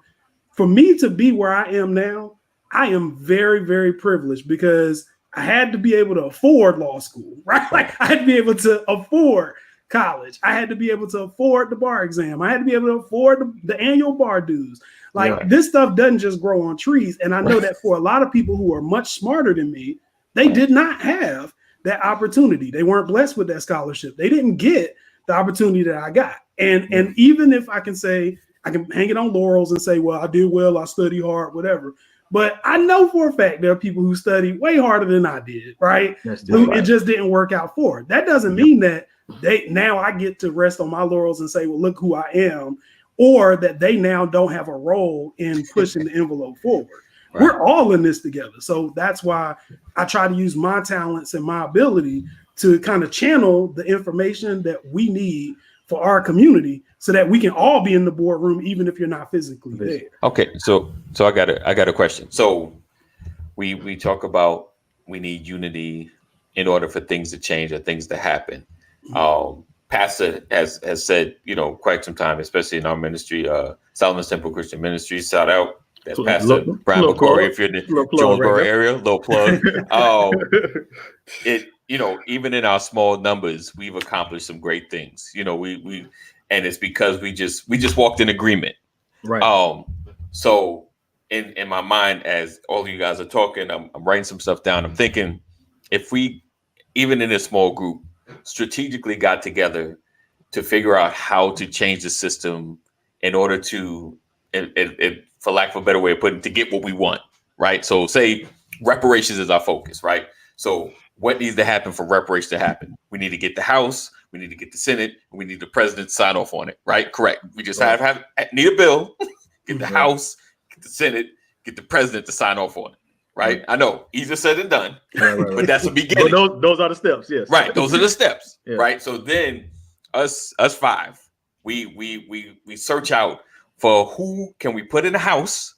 for me to be where I am now, I am very, very privileged because I had to be able to afford law school, right? Like I had to be able to afford college. I had to be able to afford the bar exam. I had to be able to afford the annual bar dues. Like this stuff doesn't just grow on trees. And I know that for a lot of people who are much smarter than me, they did not have that opportunity. They weren't blessed with that scholarship. They didn't get the opportunity that I got. And even if I can say, I can hang it on laurels and say, well, I did well, I studied hard, whatever. But I know for a fact there are people who studied way harder than I did, right? It just didn't work out for. That doesn't mean that now I get to rest on my laurels and say, well, look who I am, or that they now don't have a role in pushing the envelope forward. Right. We're all in this together. So that's why I try to use my talents and my ability to kind of channel the information that we need for our community so that we can all be in the boardroom, even if you're not physically there. Okay. So I got a question. So we talk about we need unity in order for things to change or things to happen. Pastor has said, quite some time, especially in our ministry, Solomon's Temple Christian Ministries, shout out. That's Pastor Brian McCory, if you're in the Jonesboro area, low plug. Even in our small numbers, we've accomplished some great things. We and it's because we just walked in agreement. Right. So in my mind, as all of you guys are talking, I'm writing some stuff down. I'm thinking if we, even in a small group, strategically got together to figure out how to change the system in order to, for lack of a better way of putting it, to get what we want, right? So say reparations is our focus, right? So what needs to happen for reparations to happen? We need to get the House, we need to get the Senate, and we need the president to sign off on it, right? Correct. We just need a bill, get the House, get the Senate, get the president to sign off on it. Right, I know, easier said than done, but that's the beginning. Those are the steps, yes. Right, those are the steps. Yeah. Right, so then us five, we search out for who can we put in the House,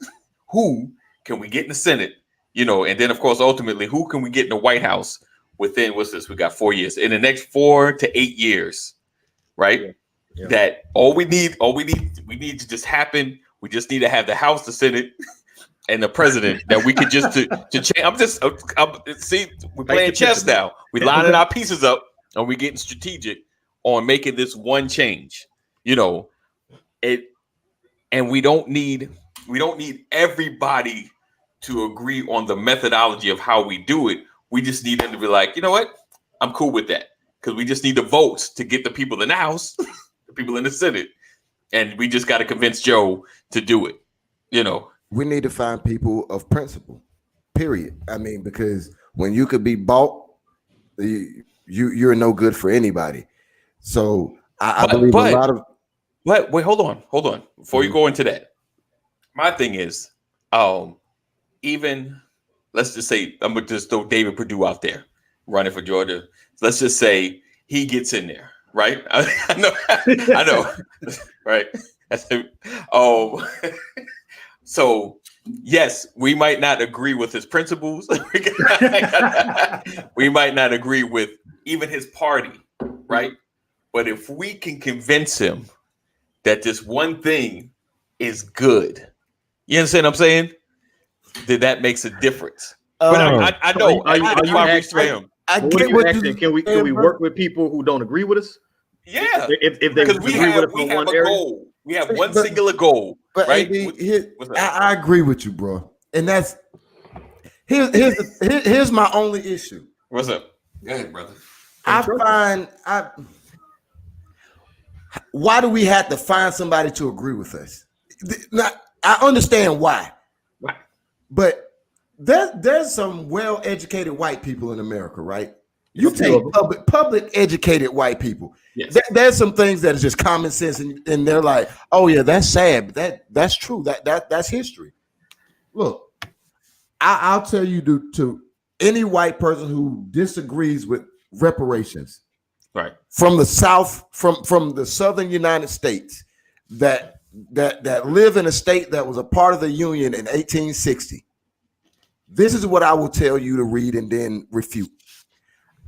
who can we get in the Senate, and then of course ultimately who can we get in the White House within what's this? We got 4 years. In the next 4 to 8 years, right? Yeah. That we need to just happen. We just need to have the House, the Senate. And the president that we could just to change. We're playing chess now. We're lining our pieces up and we're getting strategic on making this one change. And we don't need everybody to agree on the methodology of how we do it. We just need them to be like, you know what? I'm cool with that. Because we just need the votes to get the people in the House, the people in the Senate. And we just got to convince Joe to do it. We need to find people of principle, period. I mean, because when you could be bought, you're no good for anybody. So I believe a lot of. Wait, hold on. Before you go into that, my thing is, even let's just say I'm gonna just throw David Perdue out there running for Georgia. Let's just say he gets in there, right? I know, right? That's him. So, yes, we might not agree with his principles. We might not agree with even his party, right? But if we can convince him that this one thing is good, you understand what I'm saying? Then that makes a difference. But I know. I get what you can we work with people who don't agree with us? Yeah. If they agree with us on one area. Goal. We have one singular goal, but right? I agree with you, bro. And that's here's my only issue. What's up? Go ahead, brother. Why do we have to find somebody to agree with us? Now, I understand why. Right. But there's some well-educated white people in America, right? You take public educated white people. Yes. There's some things that are just common sense, and they're like, "Oh yeah, that's sad, but that's true. That's history." Look, I'll tell you to any white person who disagrees with reparations, right, from the South, from the Southern United States, that live in a state that was a part of the Union in 1860. This is what I will tell you to read and then refute.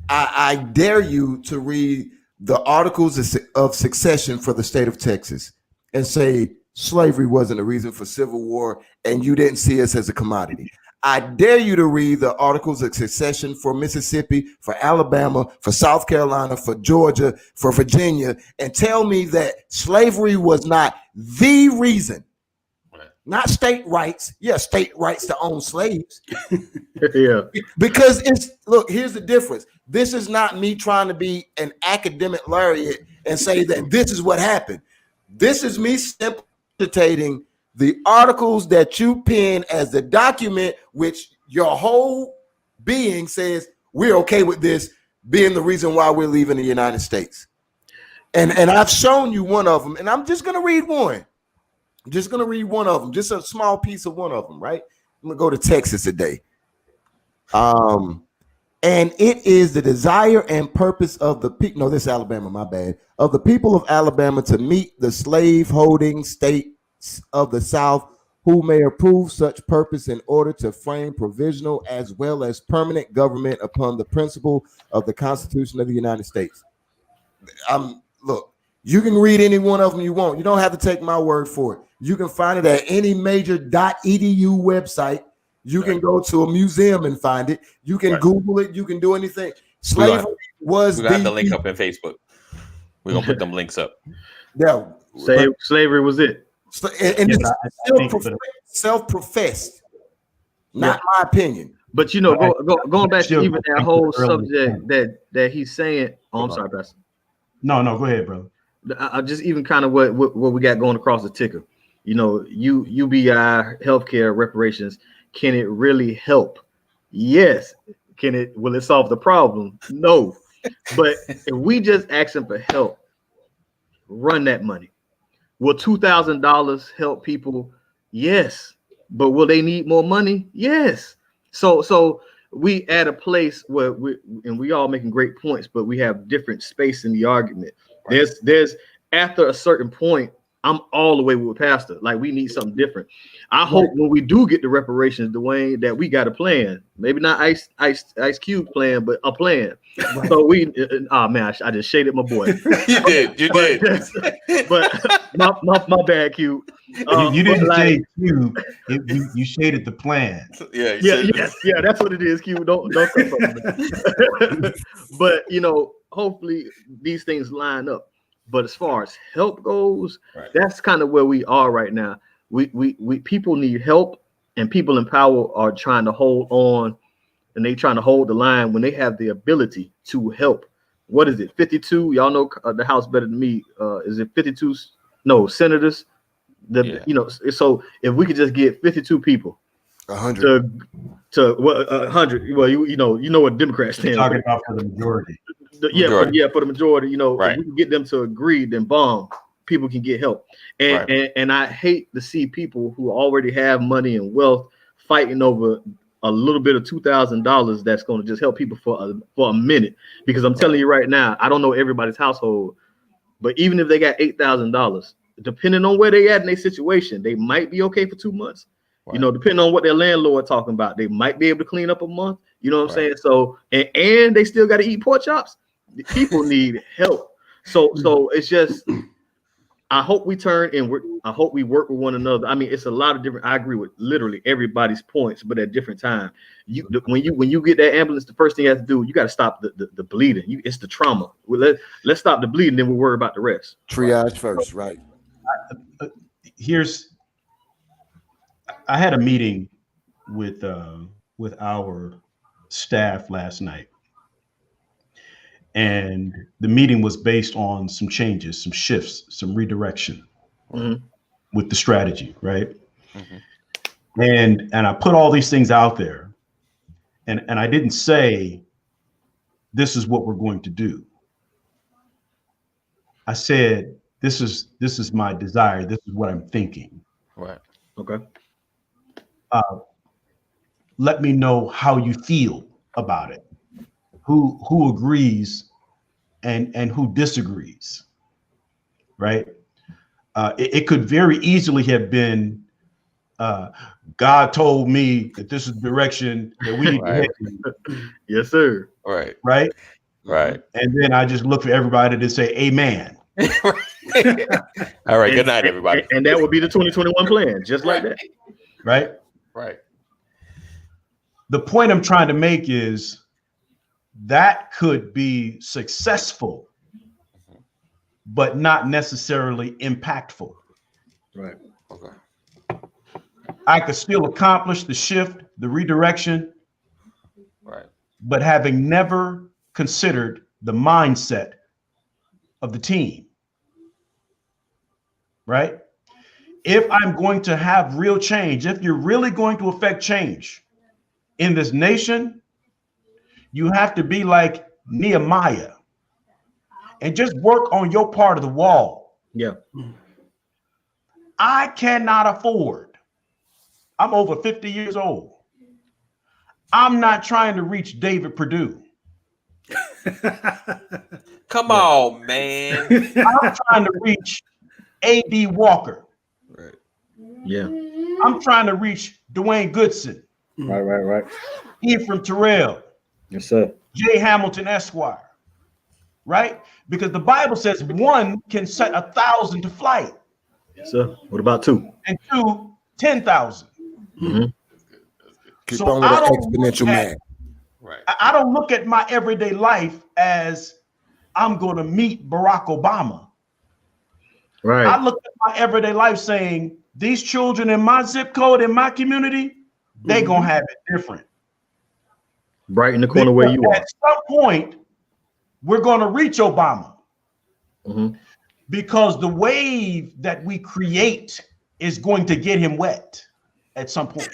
I dare you to read the Articles of Succession for the state of Texas and say slavery wasn't a reason for civil war and you didn't see us as a commodity. I dare you to read the Articles of Succession for Mississippi, for Alabama, for South Carolina, for Georgia, for Virginia, and tell me that slavery was not the reason. Not state rights. Yeah, state rights to own slaves. Yeah. Because here's the difference. This is not me trying to be an academic laureate and say that this is what happened. This is me simply stating the articles that you pen as the document, which your whole being says we're okay with this being the reason why we're leaving the United States. And I've shown you one of them, and I'm just going to read one. I'm just going to read one of them, just a small piece of one of them, right? I'm going to go to Texas today. And it is the desire and purpose of the people, no, this is Alabama, my bad, of the people of Alabama to meet the slave-holding states of the South who may approve such purpose in order to frame provisional as well as permanent government upon the principle of the Constitution of the United States. Look, you can read any one of them you want. You don't have to take my word for it. You can find it at any major .edu website. You can go to a museum and find it. You can Google it. You can do anything. Slavery was we got the link up in Facebook. We're gonna put them links up. Yeah, slavery was it. And it's self-professed, not my opinion. But you know, going back to even that whole subject that he's saying. Oh, I'm sorry, Pastor. No, go ahead, brother. I just even kind of what we got going across the ticker. You know, UBI, healthcare reparations. Can it really help? Yes. Will it solve the problem? No. But if we just asking for help, run that money. Will $2,000 help people? Yes. But will they need more money? Yes. So we at a place where we all making great points, but we have different space in the argument. Right. There's after a certain point, I'm all the way with Pastor. Like, we need something different. I hope when we do get the reparations, Dwayne, that we got a plan. Maybe not Ice Cube plan, but a plan. Right. So I just shaded my boy. You did. But my bad, Cube. You didn't say Cube. You shaded the plan. Yeah. That's what it is, Cube. Don't say something. But you know, hopefully these things line up. But as far as help goes, that's kind of where we are right now. We people need help, and people in power are trying to hold on, and they trying to hold the line when they have the ability to help. What is it? 52? Y'all know the House better than me. Is it 52? No, senators. You know, so if we could just get 52 people, 100 to 100. Well, you know what Democrats stand. Talking about for the majority. For the majority, you know, if we can get them to agree, then people can get help. And I hate to see people who already have money and wealth fighting over a little bit of $2,000 that's going to just help people for a minute. Because I'm telling you right now, I don't know everybody's household, but even if they got $8,000, depending on where they at in their situation, they might be okay for 2 months. You know, depending on what their landlord talking about, they might be able to clean up a month. You know what I'm saying? So, and they still got to eat pork chops. People need help. So it's just, I hope we turn and I hope we work with one another. I mean, it's a lot of different. I agree with literally everybody's points, but at different time. When you get that ambulance, the first thing you have to do, you got to stop the bleeding. It's the trauma. Let's stop the bleeding, then we'll worry about the rest. Triage first, right? I had a meeting with our staff last night. And the meeting was based on some changes, some shifts, some redirection with the strategy, right? Mm-hmm. And I put all these things out there, and I didn't say, this is what we're going to do. I said, this is my desire. This is what I'm thinking. Right. Okay. Let me know how you feel about it. Who agrees and who disagrees, right? It could very easily have been, God told me that this is the direction that we need to head in. Yes, sir. Right. And then I just look for everybody to say amen. All right. Good night, everybody. And that would be the 2021 plan, just like that. Right. The point I'm trying to make is, that could be successful, but not necessarily impactful. Right. Okay. I could still accomplish the shift, the redirection, right, but having never considered the mindset of the team. Right. if I'm going to have real change, if you're really going to affect change in this nation, you have to be like Nehemiah and just work on your part of the wall. Yeah. I cannot afford. I'm over 50 years old. I'm not trying to reach David Perdue. Come on, man. I'm trying to reach A.D. Walker. Right. Yeah. I'm trying to reach Dwayne Goodson. Right. Ephraim Terrell. Yes, sir. J. Hamilton Esquire. Right? Because the Bible says one can set 1,000 to flight. Yes, sir. What about two? And two, 10,000. Mm-hmm. Keep So on with I the don't exponential man. Right. I don't look at my everyday life as I'm going to meet Barack Obama. Right. I look at my everyday life saying, these children in my zip code, in my community, they going to have it different. Right in the corner where you are. At some point, we're going to reach Obama. Mm-hmm. Because the wave that we create is going to get him wet at some point.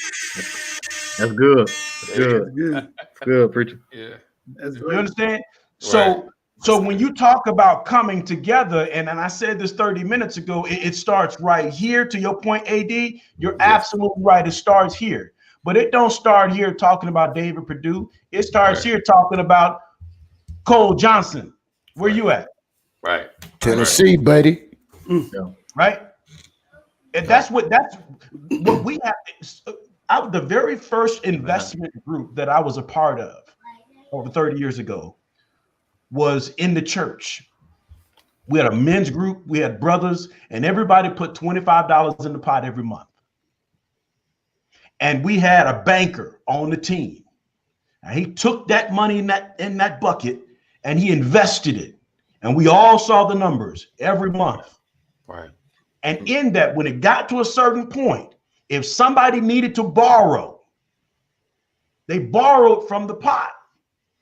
That's good. That's good. Good. Good, preacher. Yeah. That's You great. understand? Right. So when you talk about coming together, and I said this 30 minutes ago, it starts right here. To your point, AD, you're absolutely right. It starts here. But it don't start here talking about David Perdue. It starts here talking about Cole Johnson. Where you at? Right. Tennessee, buddy. Right? And that's what we have. The very first investment group that I was a part of over 30 years ago was in the church. We had a men's group, we had brothers, and everybody put $25 in the pot every month. And we had a banker on the team. And he took that money in that bucket and he invested it. And we all saw the numbers every month. Right. And in that, when it got to a certain point, if somebody needed to borrow, they borrowed from the pot.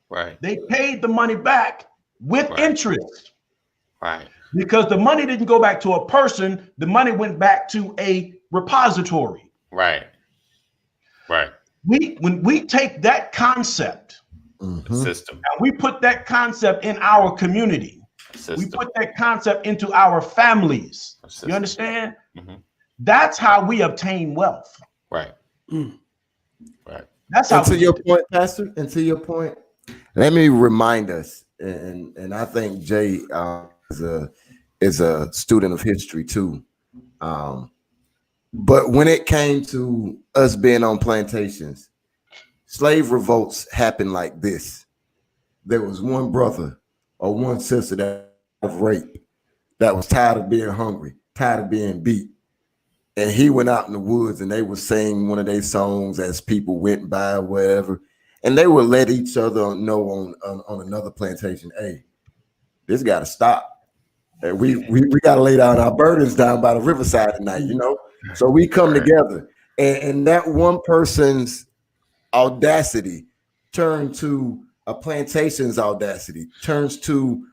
Right. They paid the money back with interest. Right. Because the money didn't go back to a person, the money went back to a repository. Right. Right. When we take that concept System. and we put that concept in our community, we put that concept into our families. You understand? Mm-hmm. That's how we obtain wealth. Right. Right. That's how. And to your point, Pastor, and to your point, let me remind us, and I think Jay is a student of history too. But when it came to us being on plantations, slave revolts happened like this. There was one brother or one sister that was raped, that was tired of being hungry, tired of being beat. And he went out in the woods and they would sing one of their songs as people went by or whatever. And they would let each other know on another plantation, hey, this got to stop. And we got to lay down our burdens down by the riverside tonight, you know? So we come together. And that one person's audacity turned to a plantation's audacity, turns to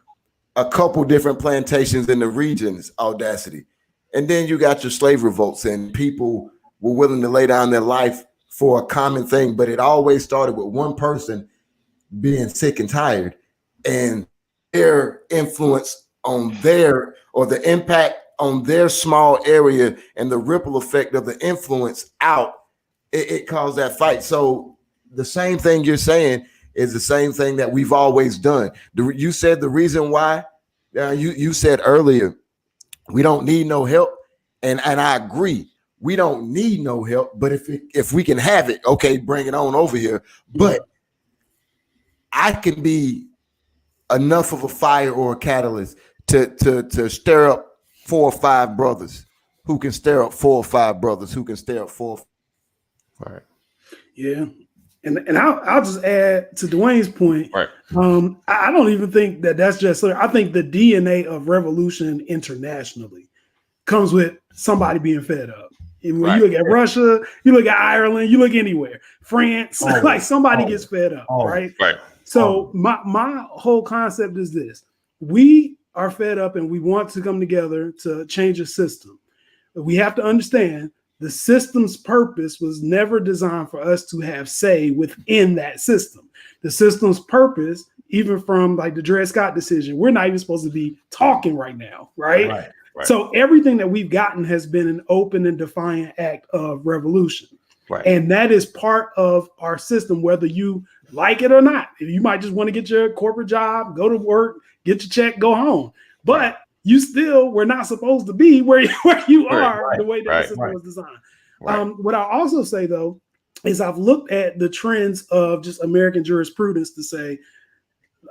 a couple different plantations in the region's audacity. And then you got your slave revolts, and people were willing to lay down their life for a common thing. But it always started with one person being sick and tired, and their influence on their, or the impact on their small area and the ripple effect of the influence out, it caused that fight. So the same thing you're saying is the same thing that we've always done. You said the reason why, you said earlier, we don't need no help. And I agree. We don't need no help. But if we can have it, okay, bring it on over here. But I can be enough of a fire or a catalyst to stir up 4 or 5 brothers who can stir up 4 or 5 brothers who can stir up 4. Right. Yeah. And I'll just add to Dwayne's point. Right. I don't even think that's just, I think the DNA of revolution internationally comes with somebody being fed up. And when you look at Russia, you look at Ireland, you look anywhere, France, like somebody gets fed up, right? Right. So my whole concept is this: we are fed up and we want to come together to change a system. we have to understand the system's purpose was never designed for us to have say within that system. The system's purpose, even from like the Dred Scott decision, we're not even supposed to be talking right now, right? Right. So everything that we've gotten has been an open and defiant act of revolution. Right. And that is part of our system, whether you like it or not. You might just want to get your corporate job, go to work, get your check, go home. But you still were not supposed to be where you are the way that the system was designed. What I also say, though, is I've looked at the trends of just American jurisprudence to say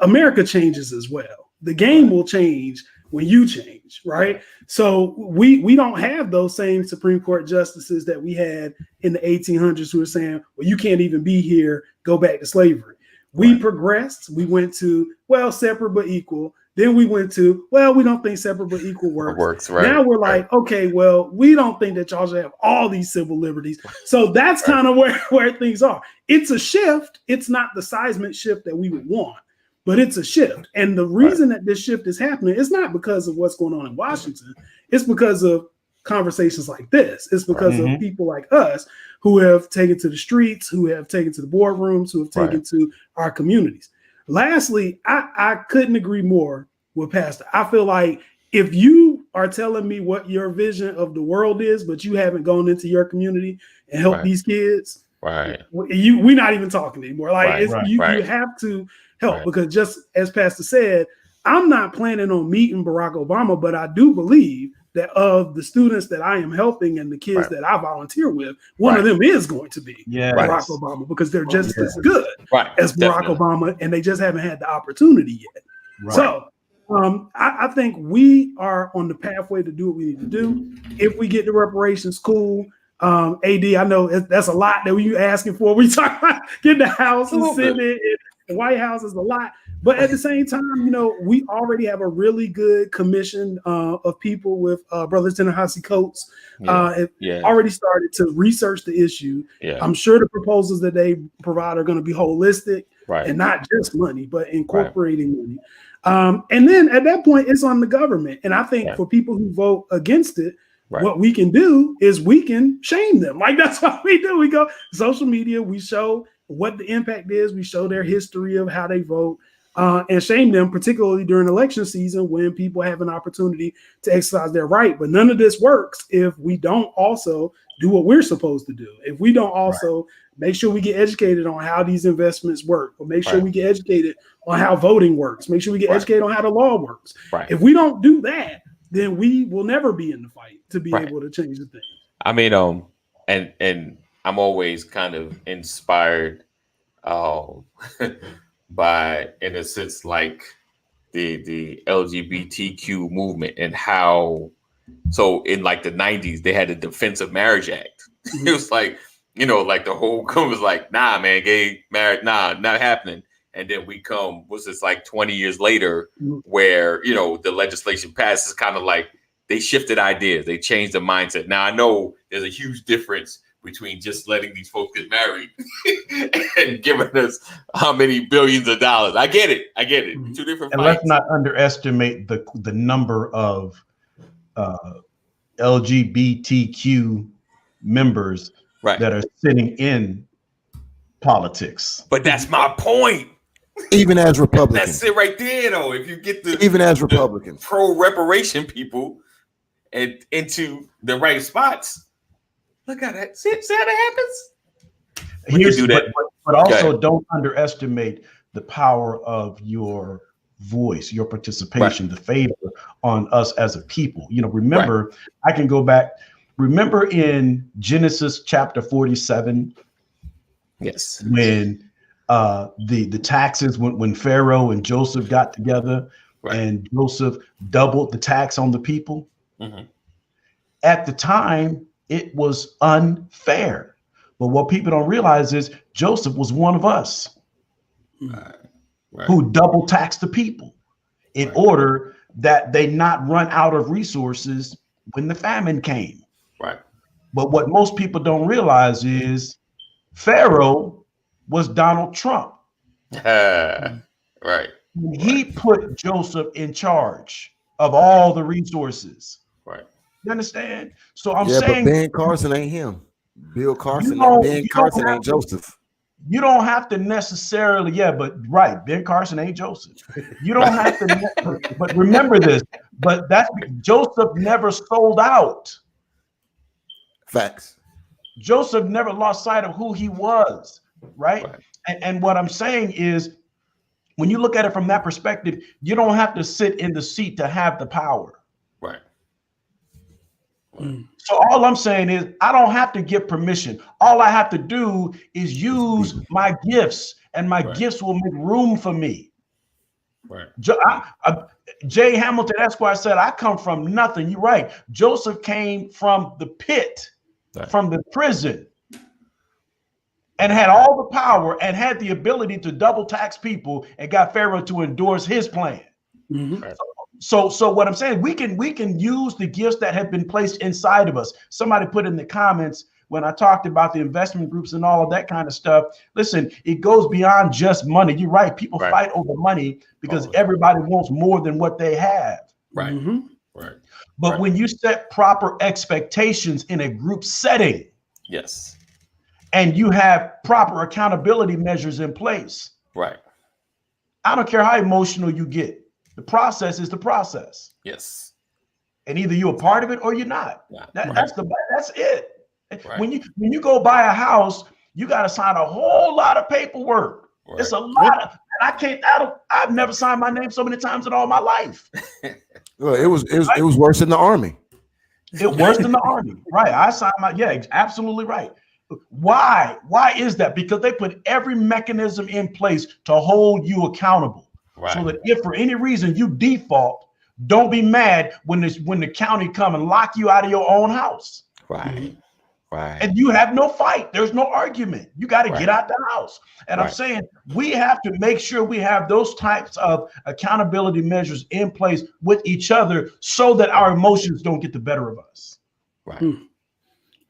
America changes as well. The game will change when you change, right? So we don't have those same Supreme Court justices that we had in the 1800s who were saying, well, you can't even be here, go back to slavery. We progressed. We went to, well, separate but equal. Then we went to, well, we don't think separate but equal works. Right. Now we're like, okay, well, we don't think that y'all should have all these civil liberties. So that's kind of where things are. It's a shift. It's not the seismic shift that we would want, but it's a shift. And the reason that this shift is happening is not because of what's going on in Washington. It's because of conversations like this. It's because of people like us who have taken to the streets, who have taken to the boardrooms, who have taken to our communities. Lastly, I couldn't agree more with Pastor. I feel like if you are telling me what your vision of the world is, but you haven't gone into your community and helped these kids, we're not even talking anymore. Like you have to help because just as Pastor said, I'm not planning on meeting Barack Obama, but I do believe that of the students that I am helping and the kids that I volunteer with, one of them is going to be Barack Obama because they're just as good as Barack Obama, and they just haven't had the opportunity yet. So I think we are on the pathway to do what we need to do. If we get the reparations, cool. AD, I know that's a lot that we asking for. We talk about getting the House and Senate and the White House is a lot. But at the same time, we already have a really good commission of people with Brother Ta-Nehisi Coates already started to research the issue. I'm sure the proposals that they provide are going to be holistic and not just money, but incorporating money. And then at that point, it's on the government. And I think for people who vote against it, what we can do is we can shame them. Like that's what we do. We go social media, we show what the impact is, we show their history of how they vote. And shame them, particularly during election season when people have an opportunity to exercise their right. But none of this works if we don't also do what we're supposed to do. If we don't also make sure we get educated on how these investments work, or make sure we get educated on how voting works, make sure we get educated on how the law works. If we don't do that, then we will never be in the fight to be able to change the thing. I mean, and I'm always kind of inspired by, in a sense, like the LGBTQ movement and how, so in like the 90s, they had the Defense of Marriage Act. It was like, like the whole group was like, nah, man, gay marriage, nah, not happening. And then we come, what's this, like 20 years later, where, the legislation passes, kind of like they shifted ideas, they changed the mindset. Now I know there's a huge difference between just letting these folks get married and giving us how many billions of dollars. I get it. Two different and fights. Let's not underestimate the number of LGBTQ members that are sitting in politics. But that's my point. Even as Republicans. That's it right there, though. If you get even as Republicans, pro-reparation people and into the right spots, look at that. See how that happens? Do that. But also don't underestimate the power of your voice, your participation, the favor on us as a people. Remember, I can go back. Remember in Genesis chapter 47? Yes. When the taxes, when Pharaoh and Joseph got together and Joseph doubled the tax on the people. At the time, it was unfair. But what people don't realize is Joseph was one of us who double taxed the people in order that they not run out of resources when the famine came. But what most people don't realize is Pharaoh was Donald Trump. He put Joseph in charge of all the resources. You understand? So I'm Yeah, but saying Ben Carson ain't him. Bill Carson, Ben you Carson don't ain't Joseph. You don't have to necessarily, but right, Ben Carson ain't Joseph. You don't have to, but remember this. But Joseph never sold out. Facts. Joseph never lost sight of who he was, right? And what I'm saying is, when you look at it from that perspective, you don't have to sit in the seat to have the power. Right. So all I'm saying is I don't have to get permission. All I have to do is use my gifts, and my gifts will make room for me. Right. Jay Hamilton, that's why I said I come from nothing. You're right. Joseph came from the pit, from the prison, and had all the power and had the ability to double tax people and got Pharaoh to endorse his plan. Mm-hmm. So what I'm saying, we can use the gifts that have been placed inside of us. Somebody put in the comments when I talked about the investment groups and all of that kind of stuff. Listen, it goes beyond just money. You're right. People fight over money because everybody wants more than what they have. Right. Mm-hmm. Right. But when you set proper expectations in a group setting, yes, and you have proper accountability measures in place, right. I don't care how emotional you get. The process is the process. Yes. And either you're a part of it or you're not. That's it. Right. When you go buy a house, you got to sign a whole lot of paperwork. Right. It's a lot of, I've never signed my name so many times in all my life. Well, it was worse than the Army. It worse than the Army. Right. I signed absolutely right. Why? Why is that? Because they put every mechanism in place to hold you accountable. Right. So that if for any reason you default, don't be mad when the county come and lock you out of your own house. Right. Right. And you have no fight. There's no argument. You got to get out the house. And I'm saying we have to make sure we have those types of accountability measures in place with each other so that our emotions don't get the better of us. Right.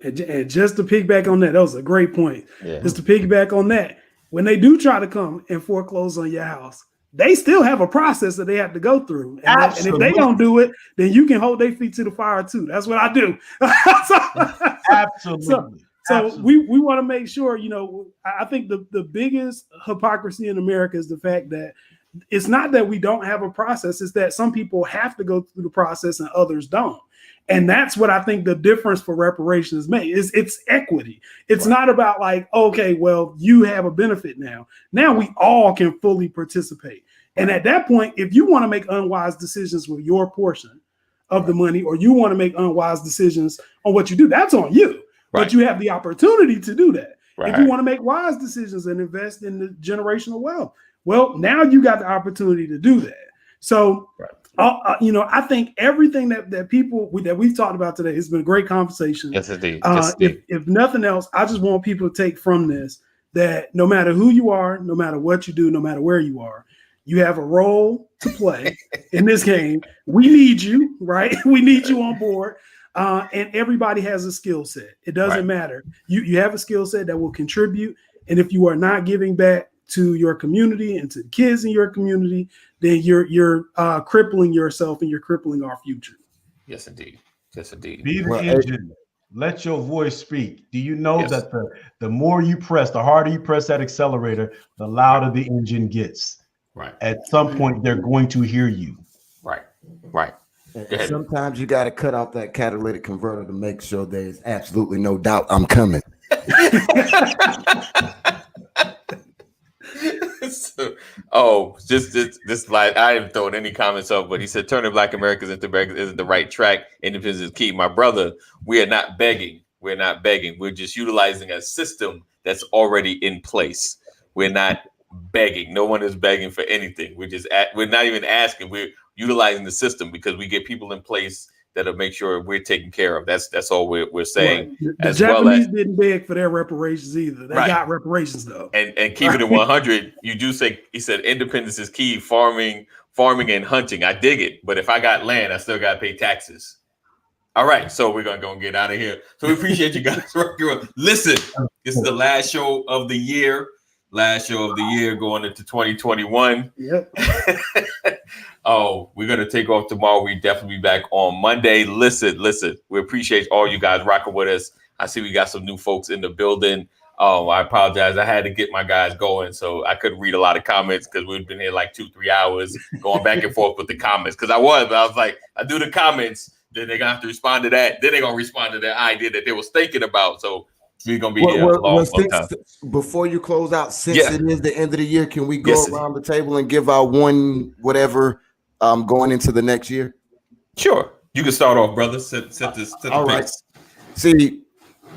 And just to piggyback on that was a great point. Yeah. Just to piggyback on that, when they do try to come and foreclose on your house, they still have a process that they have to go through. And if they don't do it, then you can hold their feet to the fire too. That's what I do. Absolutely. So we want to make sure, I think the biggest hypocrisy in America is the fact that it's not that we don't have a process, it's that some people have to go through the process and others don't. And that's what I think the difference for reparations is it's equity. It's not about like, okay, well, you have a benefit now. Now we all can fully participate. And at that point, if you want to make unwise decisions with your portion of the money, or you want to make unwise decisions on what you do, that's on you. But you have the opportunity to do that. If you want to make wise decisions and invest in the generational wealth, well, now you got the opportunity to do that. So, I think everything that people that we've talked about today has been a great conversation. Yes, indeed. If nothing else, I just want people to take from this that no matter who you are, no matter what you do, no matter where you are, you have a role to play in this game. We need you, right? We need you on board. And everybody has a skill set. It doesn't matter. You have a skill set that will contribute. And if you are not giving back to your community and to the kids in your community, then you're crippling yourself and you're crippling our future. Yes, indeed. Yes, indeed. Be the engine. Let your voice speak. Do you know that the more you press, the harder you press that accelerator, the louder the engine gets. Right. At some point, they're going to hear you. Right. Right. And sometimes you got to cut off that catalytic converter to make sure there's absolutely no doubt I'm coming. Just like I haven't thrown any comments up, but he said turning Black Americans into Americans isn't the right track. Independence is key. My brother, we are not begging. We're not begging. We're just utilizing a system that's already in place. We're not begging. No one is begging for anything. We're not even asking. We're utilizing the system because we get people in place that'll make sure we're taken care of. That's all we're saying. Right. The Japanese didn't beg for their reparations either. They got reparations though. And keeping it 100, you do say, he said independence is key, farming and hunting. I dig it. But if I got land, I still got to pay taxes. All right. So we're going to go and get out of here. So we appreciate you guys. Listen, this is the last show of the year. last show of the year going into 2021. Yep. Oh, we're gonna take off tomorrow. We definitely be back on Monday. Listen. We appreciate all you guys rocking with us. I see we got some new folks in the building. I apologize. I had to get my guys going, so I couldn't read a lot of comments because we've been here like 2-3 hours going back and forth with the comments. Because I was like, I do the comments, then they're gonna have to respond to that. Then they're gonna respond to that idea that they was thinking about. So we're gonna be here a long time. Before you close out, since it is the end of the year, can we go around the table and give out one whatever going into the next year? Sure. You can start off, brother. Set the all right. See,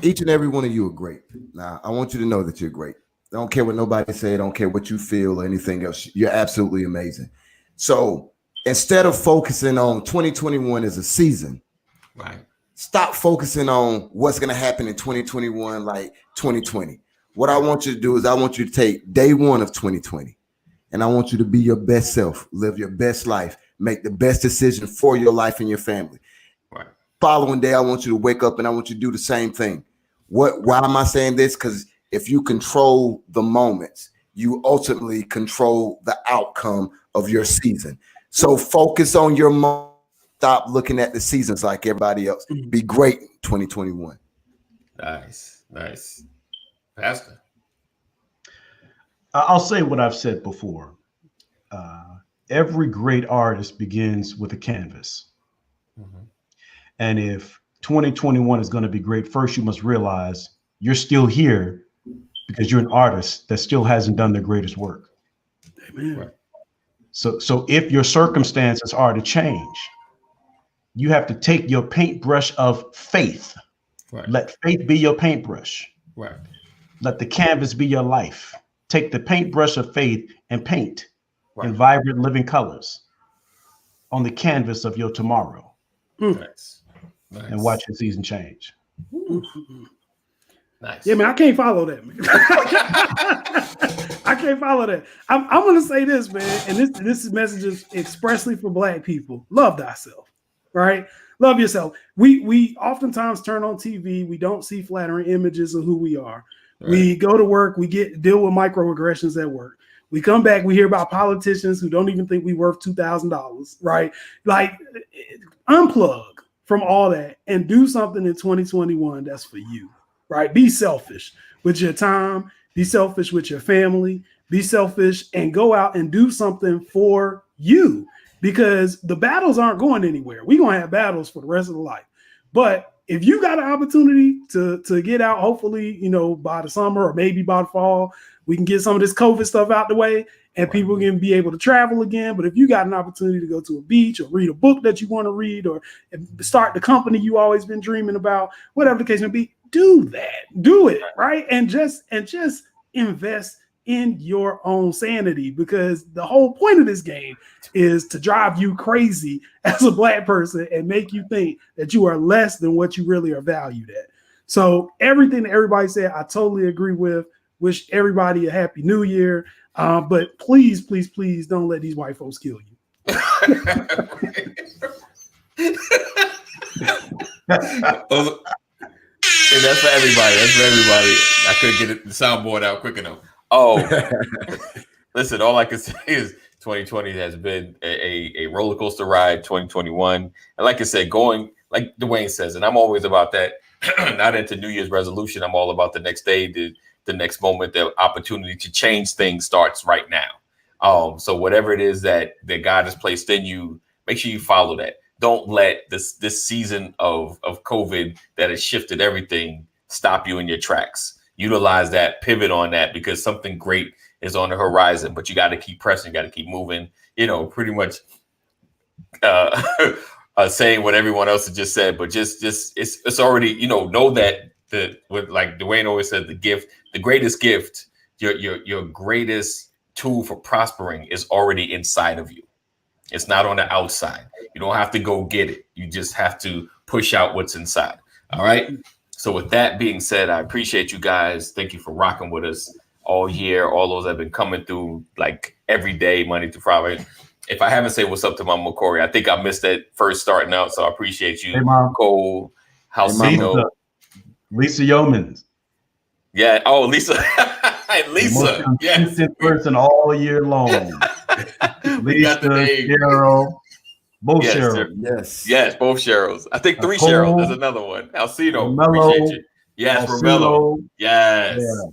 each and every one of you are great. Now, I want you to know that you're great. I don't care what nobody say. I don't care what you feel or anything else. You're absolutely amazing. So instead of focusing on 2021 as a season, right? Stop focusing on what's going to happen in 2021 like 2020. What I want you to do is I want you to take day one of 2020 and I want you to be your best self, live your best life, make the best decision for your life and your family. Right. Following day, I want you to wake up and I want you to do the same thing. Why am I saying this? Because if you control the moments, you ultimately control the outcome of your season. So focus on your moment. Stop looking at the seasons like everybody else. Be great in 2021. Nice. Pastor. I'll say what I've said before. Every great artist begins with a canvas. Mm-hmm. And if 2021 is going to be great, first you must realize you're still here because you're an artist that still hasn't done the greatest work. Amen. Right. So if your circumstances are to change, you have to take your paintbrush of faith. Right. Let faith be your paintbrush. Right. Let the canvas be your life. Take the paintbrush of faith and paint in vibrant living colors on the canvas of your tomorrow. Nice. And watch your season change. Nice. Yeah, man, I can't follow that, man. I can't follow that. I'm going to say this, man, and this message is expressly for Black people. Love thyself, right? Love yourself. We oftentimes turn on TV. We don't see flattering images of who we are. Right. We go to work. We deal with microaggressions at work. We come back. We hear about politicians who don't even think we worth $2,000, right? Like, unplug from all that and do something in 2021 that's for you, right? Be selfish with your time, be selfish with your family, be selfish and go out and do something for you because the battles aren't going anywhere. We're going to have battles for the rest of the life. But if you got an opportunity to get out, hopefully, by the summer or maybe by the fall, we can get some of this COVID stuff out the way and people can be able to travel again. But if you got an opportunity to go to a beach or read a book that you want to read or start the company you always been dreaming about, whatever the case may be, do that. Do it, right? And just invest in your own sanity because the whole point of this game is to drive you crazy as a Black person and make you think that you are less than what you really are valued at. So everything that everybody said, I totally agree with. Wish everybody a happy new year. But please, please, please don't let these white folks kill you. And that's for everybody. I couldn't get the soundboard out quick enough. Oh, listen, all I can say is 2020 has been a roller coaster ride, 2021. And like I said, going, like Dwayne says, and I'm always about that, not into New Year's resolution. I'm all about the next day, the next moment, the opportunity to change things starts right now. So whatever it is that God has placed in you, make sure you follow that. Don't let this season of COVID that has shifted everything stop you in your tracks. Utilize that, pivot on that, because something great is on the horizon, but you got to keep pressing, got to keep moving, pretty much saying what everyone else has just said, but just it's already, know that like Dwayne always said, the greatest gift, your greatest tool for prospering is already inside of you. It's not on the outside. You don't have to go get it. You just have to push out what's inside. All right. So with that being said, I appreciate you guys. Thank you for rocking with us all year. All those that have been coming through like every day, Monday through Friday. If I haven't said what's up to Mama Corey, I think I missed that first starting out. So I appreciate you. Hey, Mom. Cole, Halcino. Lisa Yeomans. Yeah. Oh, Lisa. right, Lisa. Most consistent person all year long. We got the name. Cheryl, both Yes, Cheryl. Yes. Yes, both Cheryls. I think 3 Nicole, Cheryls. There's another one. Alcino. Romello, Appreciate you. Yes, Romello. Yes. Yeah.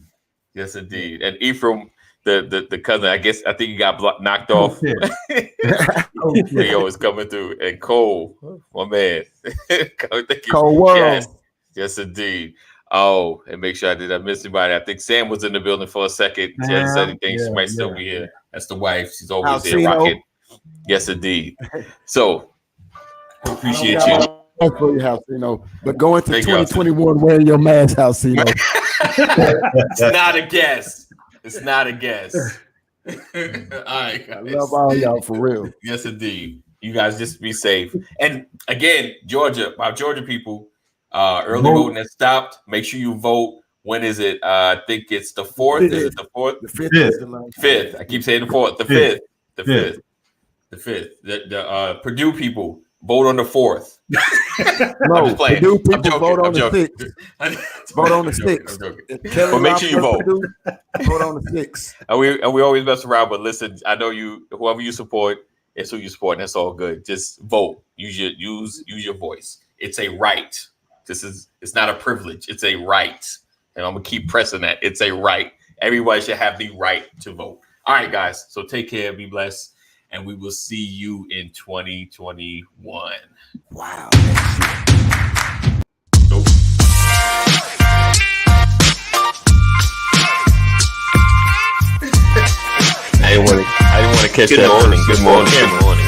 Yes, indeed. And Ephraim, the cousin, I think he got knocked off. Leo is coming through. And Cole, my man. Thank you. Cold world. Yes. Yes, indeed. Oh, and make sure I didn't miss anybody. I think Sam was in the building for a second. She hasn't said anything. She might still be here. That's the wife. She's always here rocking. Yes, indeed. So, appreciate you. For your house, but going to 2021 wearing your mask, house, It's not a guess. It's not a guess. All right, guys. I love all y'all for real. Yes, indeed. You guys just be safe. And again, Georgia, our Georgia people, early voting has stopped. Make sure you vote. When is it? I think it's the 4th. Is it the 4th? The 5th. Is the last 5th. I keep saying the 4th. The 5th. The 5th. The 5th. The Purdue people vote on the 4th. No, Purdue people vote on the 6th. Vote on the 6th. But make sure you vote. Vote on the 6th. And we always mess around, but listen, I know whoever you support, it's who you support, and that's all good. Just vote. Use your voice. It's a right. It's not a privilege. It's a right. And I'm gonna keep pressing that. It's a right. Everybody should have the right to vote. All right, guys. So take care, be blessed, and we will see you in 2021. Wow. Nope. I didn't want to catch that. Morning. Good morning. Good morning.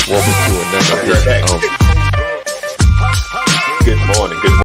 Welcome to another. Good morning. Good morning.